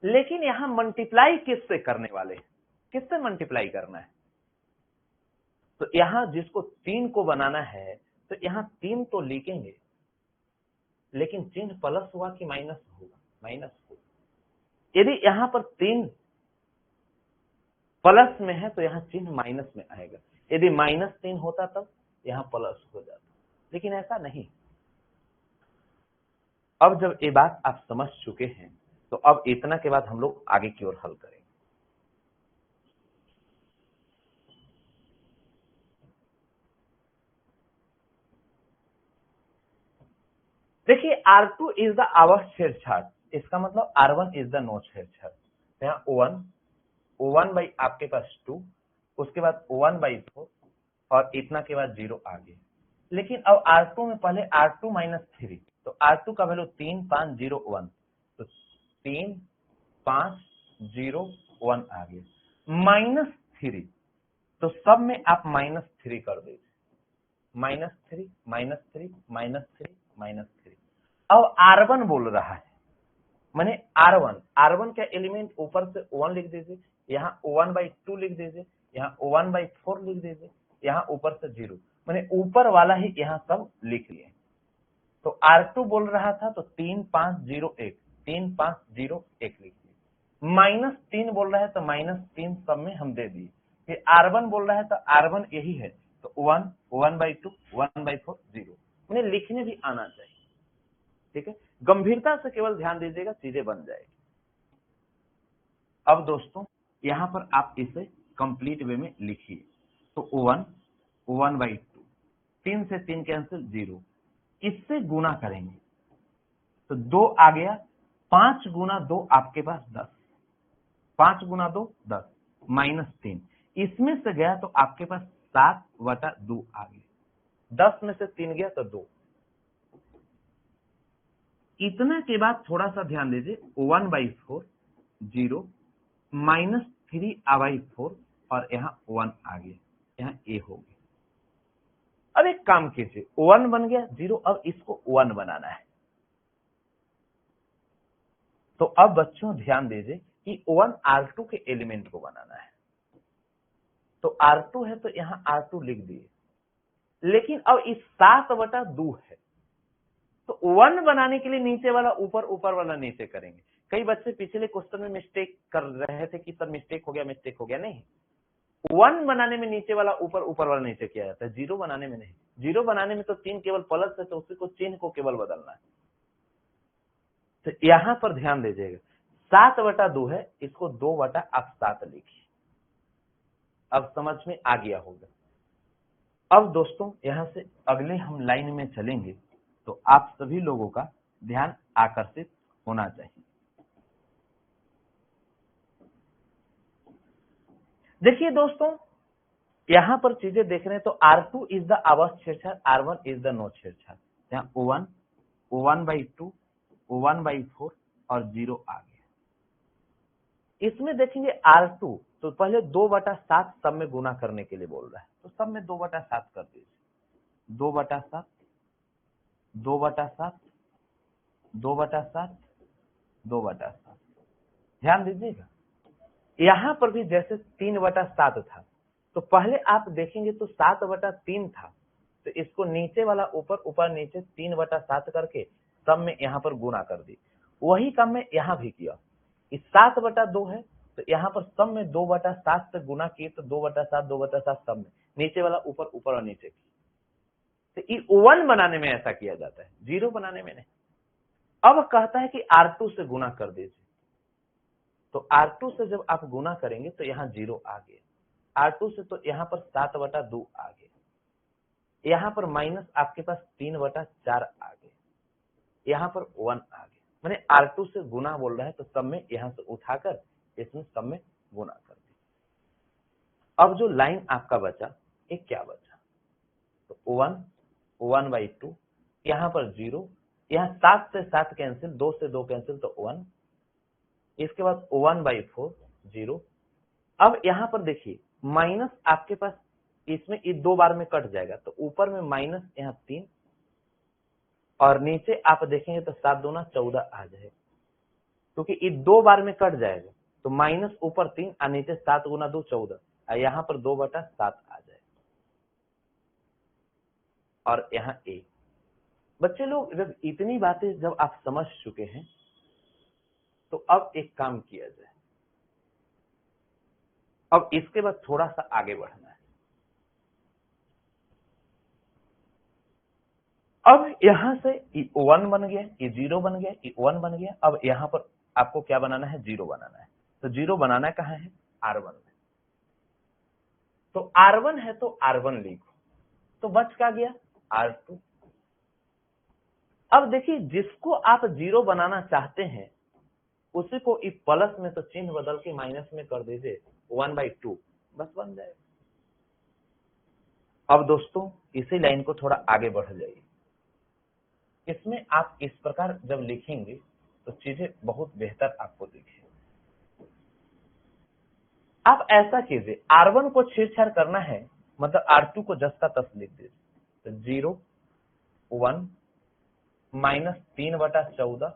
लेकिन यहां मल्टीप्लाई किससे करने वाले हैं, किससे मल्टीप्लाई करना है, तो यहां जिसको 3 को बनाना है तो यहां 3 तो लिखेंगे, लेकिन चिन्ह प्लस हुआ कि माइनस होगा, माइनस होगा। यदि यहां पर 3 प्लस में है तो यहां चिन्ह माइनस में आएगा, यदि -3 होता तब यहां प्लस हो जाता, लेकिन ऐसा नहीं। अब जब ये बात आप समझ चुके हैं तो अब इतना के बाद हम लोग आगे की ओर हल करेंगे। देखिए R2 इज द आवर छेड़छाड़, इसका मतलब R1 इज द नो छेड़छाड़। यहाँ 1 बाई आपके पास 2, उसके बाद 1/4 और इतना के बाद 0 आ गया। लेकिन अब R2 में पहले R2 - 3, तो R2 का वैल्यू 3 5 0 1, तो 3 5 0 1 आ गया। -3, तो सब में आप -3 कर दीजिए, -3 -3 -3 -3। अब R1 बोल रहा है, मैंने R1 का एलिमेंट ऊपर से 1 लिख दीजिए, यहाँ 1/2 लिख दीजिए, यहाँ 1/4 लिख दीजिए, यहाँ ऊपर से 0, मैंने ऊपर वाला ही यहाँ सब लिख लिए। तो R2 बोल रहा था तो 3 5 0 1, 3 5 0 1 लिख दिए। -3 बोल रहा है तो -3 सब में हम दे दिए। फिर R1 बोल रहा है तो R1 यही है, तो 1 1/2 1/4 0, मैंने लिखने भी आना चाहिए, ठीक है। गंभीरता से केवल ध्यान दीजिएगा, चीजें बन जाएगी। अब दोस्तों यहां पर आप इसे कंप्लीट वे में लिखिए, तो 1/2, 3 से 3 कैंसिल 0, इससे गुना करेंगे तो 2 आ गया, 5 गुना 2 आपके पास 10, 5 गुना 2 10, -3, इसमें से गया तो आपके पास 7/2 आ गया, 10 में से 3 गया तो 2। इतना के बाद थोड़ा सा ध्यान दीजिए, 1/4 0 -3/4 और यहाँ 1 आ गया, यहाँ ए हो गया। अब एक काम कीजिए, 1 बन गया 0, अब इसको 1 बनाना है। तो अब बच्चों ध्यान दीजिए कि 1 R2 के एलिमेंट को बनाना है, तो R2 है तो यहाँ R2 लिख दिए, लेकिन अब इस 7/2 है, तो 1 बनाने के लिए नीचे वाला ऊपर, ऊपर वाला नीचे करेंगे। कई बच्चे पिछले क्वेश्चन में मिस्टेक कर रहे थे कि सर मिस्टेक हो गया, नहीं। 1 बनाने में नीचे वाला ऊपर, ऊपर वाला नीचे किया जाता है, 0 बनाने में नहीं। 0 बनाने में तो 3 केवल प्लस है, तो उसी को चिन्ह को केवल बदलना है। तो यहां पर ध्यान दीजिएगा, 7/2 है, इसको 2/7 लिखिए। अब समझ में आ गया होगा। अब दोस्तों यहां से अगले हम लाइन में चलेंगे, तो आप सभी लोगों का ध्यान आकर्षित होना चाहिए। देखिए दोस्तों, यहां पर चीजें देख रहे हैं, तो R2 इज द आवर्स छेड़छाड़, R1 इज द नो छेड़छाड़। यहाँ 1 1/2 1/4 और 0 आ गया। इसमें देखेंगे R2, तो पहले 2/7 सब में गुना करने के लिए बोल रहा है, तो सब में 2/7 कर दीजिए, 2/7 2/7 2/7 2/7। ध्यान दीजिएगा, यहां पर भी जैसे 3/7 था, तो पहले आप देखेंगे तो 7/3 था, तो इसको नीचे वाला ऊपर, ऊपर नीचे 3/7 करके सब में यहां पर गुना कर दी। वही काम मैं यहां भी किया, इस 7/2 है तो यहाँ पर सब में 2/7 से गुना किए तो 2/7 2/7 सब में, नीचे वाला ऊपर, ऊपर और नीचे की। तो ये 1 बनाने में ऐसा किया जाता है, 0 बनाने में नहीं। अब कहता है कि R2 से गुना कर दीजिए, तो R2 से जब आप गुना करेंगे तो यहाँ 0 आ गया, R2 से तो यहाँ पर 7/2 आ गया, यहाँ पर माइनस आपके पास 3/4 आ गया, यहाँ पर 1 आ गया। मैंने R2 से गुना बोल रहा है तो सब में यहाँ से उठाकर इसमें सब में गुना कर दिया। अब जो लाइन आपका बचा, ये क्या बचा, तो 1/2, यहाँ पर 0, यहाँ 7 से 7 कैंसिल, 2 से 2 कैंसिल तो 1, इसके बाद 1/4 0। अब यहाँ पर देखिए माइनस आपके पास इसमें ये 2 बार में कट जाएगा, तो ऊपर में माइनस यहाँ 3 और नीचे आप देखेंगे तो 7 दूना 14 आ जाएगा, क्योंकि ये 2 बार में कट जाएगा, तो माइनस ऊपर 3 और नीचे 7 गुना 2 14 और यहाँ पर 2/7 आ जाएगा और यहाँ 1। बच्चे लोग जब इतनी बातें जब आप समझ चुके हैं तो अब एक काम किया जाए, अब इसके बाद थोड़ा सा आगे बढ़ना है। अब यहां से 1 बन गया, ये 0 बन गया, ये 1 बन गया। अब यहां पर आपको क्या बनाना है, 0 बनाना है। तो 0 बनाना कहां है, R1 में। तो R1 है तो R1 लिखो, तो बच क्या गया, R2। अब देखिए जिसको आप 0 बनाना चाहते हैं उसी को इस प्लस में तो चिन्ह बदल के माइनस में कर दीजिए, 1/2 बस बन जाएगा। अब दोस्तों इसी लाइन को थोड़ा आगे बढ़ जाइए, इसमें आप इस प्रकार जब लिखेंगे तो चीजें बहुत बेहतर आपको दिखेंगी। आप ऐसा कीजिए, R1 को छेड़छाड़ करना है, मतलब R2 को जस का तस लिख दीजिए, तो 0 1 माइनस 3/14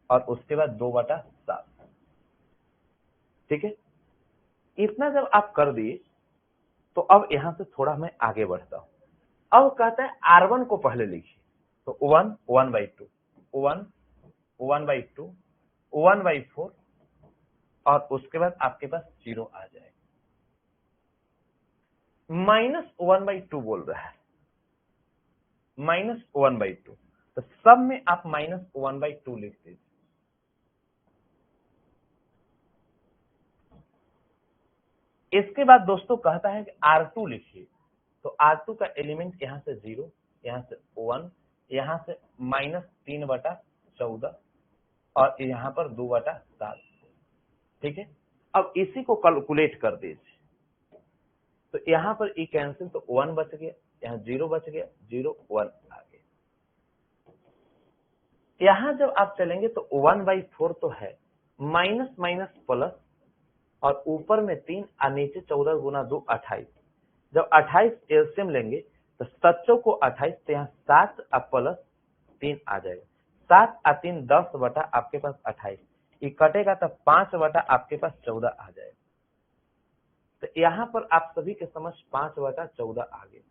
और उसके बाद 2/7। ठीक है, इतना जब आप कर दिए तो अब यहां से थोड़ा मैं आगे बढ़ता हूं। अब कहता है R1 को पहले लिखिए, तो 1/2 1 1/2 1/4 और उसके बाद आपके पास 0 आ जाएगा। -1/2 बोल रहा है, -1/2, तो सब में आप -1/2 लिख दीजिए। इसके बाद दोस्तों कहता है कि R2 लिखिए, तो R2 का एलिमेंट यहां से 0, यहां से 1, यहां से -3/14 और यहां पर 2/7। ठीक है, अब इसी को कैलकुलेट कर दीजिए, तो यहां पर ई कैंसिल, तो 1 बच गया, यहाँ 0 बच गया, 0 1 आ गया। यहां जब आप चलेंगे तो 1/4 तो है, माइनस माइनस प्लस और ऊपर में 3 और नीचे 14 गुना 2 28। जब 28 एलसीएम लेंगे तो 7 को 28, तो यहाँ 7 और प्लस 3 आ जाएगा, 7 और 3 10 आपके पास 28, ये कटेगा तो 5 आपके पास 14 आ जाएगा। तो यहाँ पर आप सभी के समझ 5/14 आ गए।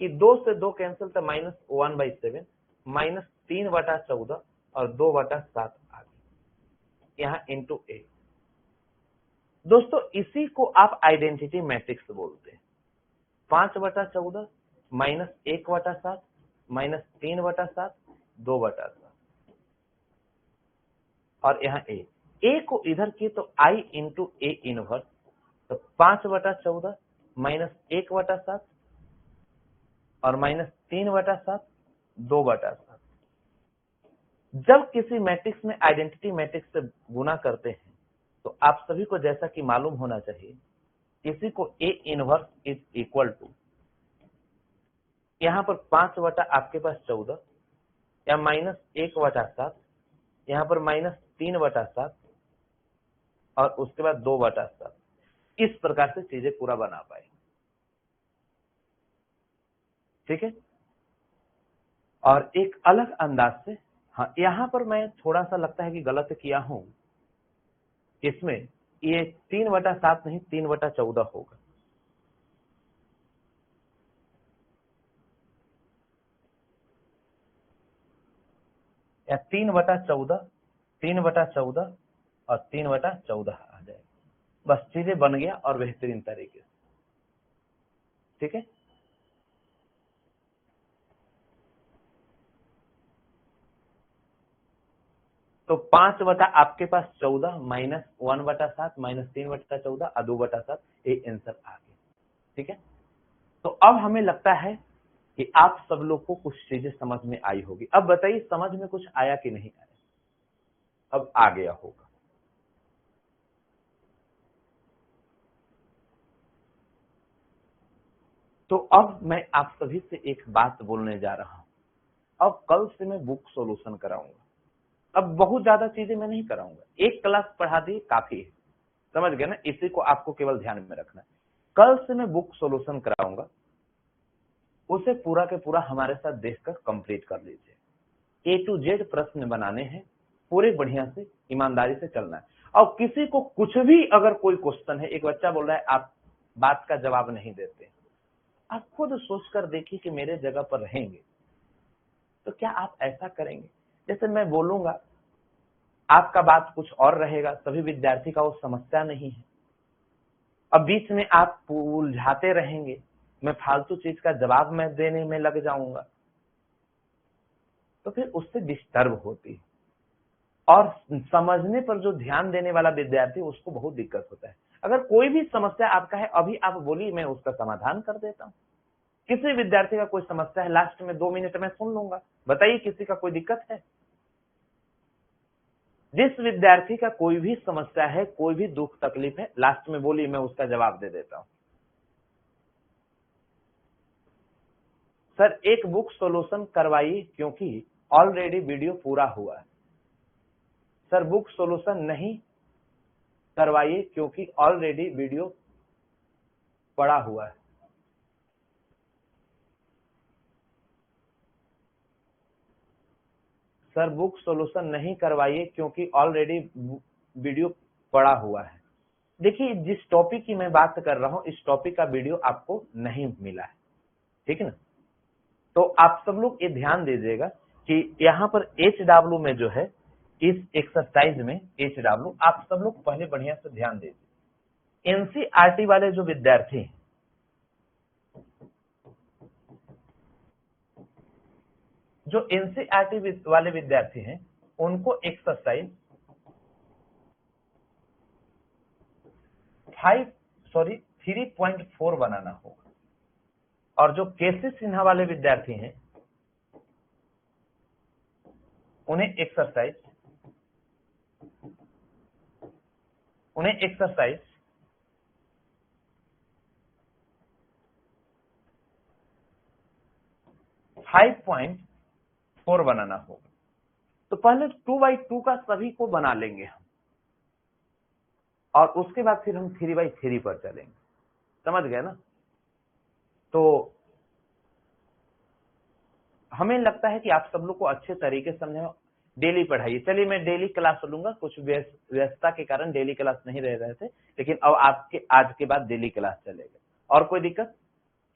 कि 2 से 2 कैंसिल, तो -1/7 -3/14 और 2/7 आ गए, यहाँ इंटू 1। दोस्तों इसी को आप आइडेंटिटी मैट्रिक्स बोलते हैं, 5/14 -1/7 -3/7 2/7 और यहाँ ए को इधर की तो I इंटू ए इनवर्स, तो 5/14 -1/7 और -3/7 2/7। जब किसी मैट्रिक्स में आइडेंटिटी मैट्रिक्स से गुना करते हैं तो आप सभी को जैसा कि मालूम होना चाहिए, इसी को A inverse is equal to, यहाँ पर 5 आपके पास 14 या -1/7, यहाँ पर -3/7 और उसके बाद 2/7। इस प्रकार से चीजें पूरा बना पाए। ठीक है, और एक अलग अंदाज से, हाँ यहाँ पर मैं थोड़ा सा लगता है कि गलत किया हूं, इसमें ये 3/7 नहीं 3/14 होगा। या 3/14 3/14 और 3/14 आ जाएगा। बस चीजें बन गया और बेहतरीन तरीके से। ठीक है, तो 5 बटा आपके पास 14 माइनस 1/7 माइनस 3/14 और 2/7, ये आंसर आ गया। ठीक है, तो अब हमें लगता है कि आप सब लोग को कुछ चीजें समझ में आई होगी। अब बताइए समझ में कुछ आया कि नहीं आया? अब आ गया होगा। तो अब मैं आप सभी से एक बात बोलने जा रहा हूं। अब कल से मैं बुक सॉल्यूशन कराऊंगा। अब बहुत ज्यादा चीजें मैं नहीं कराऊंगा, एक क्लास पढ़ा दी काफी है, समझ गए ना? इसी को आपको केवल ध्यान में रखना है। कल से मैं बुक सॉल्यूशन कराऊंगा, उसे पूरा के पूरा हमारे साथ देखकर कंप्लीट कर लीजिए। A to Z प्रश्न बनाने हैं, पूरे बढ़िया से ईमानदारी से चलना है। और किसी को कुछ भी अगर कोई क्वेश्चन है, एक बच्चा बोल रहा है आप बात का जवाब नहीं देते, आप खुद सोचकर देखिए कि मेरे जगह पर रहेंगे तो क्या आप ऐसा करेंगे? जैसे मैं बोलूंगा, आपका बात कुछ और रहेगा, सभी विद्यार्थी का वो समस्या नहीं है। अब बीच में आप उलझाते रहेंगे, मैं फालतू चीज का जवाब मैं देने में लग जाऊंगा, तो फिर उससे डिस्टर्ब होती है। और समझने पर जो ध्यान देने वाला विद्यार्थी, उसको बहुत दिक्कत होता है। अगर कोई भी समस्या आपका है, अभी आप बोलिए, मैं उसका समाधान कर देता हूँ। किसी विद्यार्थी का कोई समस्या है, लास्ट में 2 मिनट में सुन लूंगा। बताइए किसी का कोई दिक्कत है? जिस विद्यार्थी का कोई भी समस्या है, कोई भी दुख तकलीफ है, लास्ट में बोलिए, मैं उसका जवाब दे देता हूं। सर एक बुक सॉल्यूशन करवाइए क्योंकि ऑलरेडी वीडियो पूरा हुआ है। सर बुक सॉल्यूशन नहीं करवाइए क्योंकि ऑलरेडी वीडियो पड़ा हुआ है। सर बुक सॉल्यूशन नहीं करवाइए क्योंकि ऑलरेडी वीडियो पड़ा हुआ है। देखिए जिस टॉपिक की मैं बात कर रहा हूं, इस टॉपिक का वीडियो आपको नहीं मिला है, ठीक है ना? तो आप सब लोग ये ध्यान दीजिएगा कि यहाँ पर HW में जो है, इस एक्सरसाइज में HW, आप सब लोग पहले बढ़िया से ध्यान दीजिए। एनसीईआरटी वाले जो विद्यार्थी हैं, जो एनसीईआरटी वाले विद्यार्थी हैं, उनको एक्सरसाइज 3.4 बनाना होगा। और जो केसी सिन्हा वाले विद्यार्थी हैं, उन्हें एक्सरसाइज 5.4 बनाना होगा। तो पहले 2x2 का सभी को बना लेंगे हम, और उसके बाद फिर हम 3x3 पर चलेंगे। समझ गए ना? तो हमें लगता है कि आप सब लोग को अच्छे तरीके से समझे। डेली पढ़ाइए। चलिए मैं डेली क्लास लूंगा, कुछ व्यस्तता के कारण डेली क्लास नहीं रह रहे थे, लेकिन अब आपके आज के बाद डेली क्लास चलेगा। और कोई दिक्कत?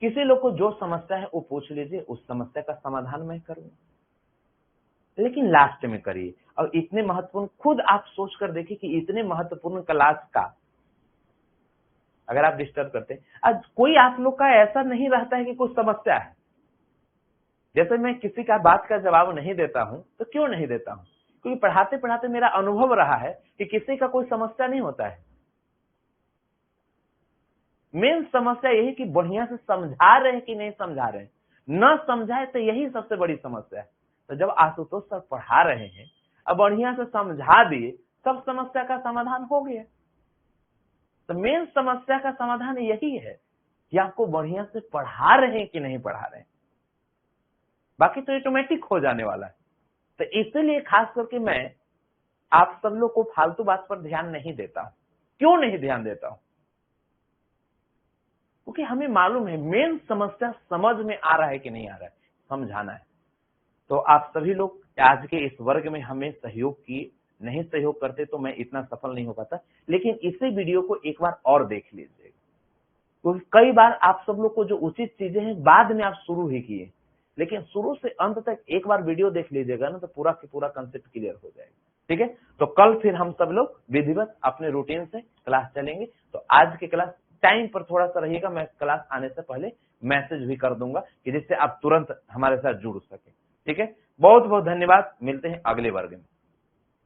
किसी लोग को जो समस्या है वो पूछ लीजिए, उस समस्या का समाधान मैं करूंगा, लेकिन लास्ट में करिए। और इतने महत्वपूर्ण, खुद आप सोच कर देखिए कि इतने महत्वपूर्ण क्लास का अगर आप डिस्टर्ब करते हैं, आज कोई आप लोग का ऐसा नहीं रहता है कि कुछ समस्या है। जैसे मैं किसी का बात का जवाब नहीं देता हूं, तो क्यों नहीं देता हूं? क्योंकि पढ़ाते पढ़ाते मेरा अनुभव रहा है कि किसी का कोई समस्या नहीं होता है। मेन समस्या यही कि बढ़िया से समझा रहे हैं कि नहीं समझा रहे हैं। न समझाए तो यही सबसे बड़ी समस्या है। तो जब आशुतोष सर पढ़ा रहे हैं, अब बढ़िया से समझा दिए, सब समस्या का समाधान हो गया। तो मेन समस्या का समाधान यही है कि आपको बढ़िया से पढ़ा रहे हैं कि नहीं पढ़ा रहे हैं, बाकी तो ऑटोमेटिक हो जाने वाला है। तो इसीलिए खास करके मैं आप सब लोग को फालतू बात पर ध्यान नहीं देता हूं। क्यों नहीं ध्यान देता हूं? क्योंकि हमें मालूम है मेन समस्या समझ में आ रहा है कि नहीं आ रहा है, समझाना है। तो आप सभी लोग आज के इस वर्ग में हमें सहयोग किए, नहीं सहयोग करते तो मैं इतना सफल नहीं हो पाता। लेकिन इसी वीडियो को एक बार और देख लीजिएगा, क्योंकि कई बार आप सब लोग को जो उचित चीजें हैं बाद में आप शुरू ही किए, लेकिन शुरू से अंत तक एक बार वीडियो देख लीजिएगा ना, तो पूरा का पूरा कंसेप्ट क्लियर हो जाएगा। ठीक है, तो कल फिर हम सब लोग विधिवत अपने रूटीन से क्लास चलेंगे। तो आज की क्लास टाइम पर थोड़ा सा रहिएगा, मैं क्लास आने से पहले मैसेज भी कर दूंगा कि जिससे आप तुरंत हमारे साथ जुड़ सके। ठीक है, बहुत बहुत धन्यवाद, मिलते हैं अगले वर्ग में।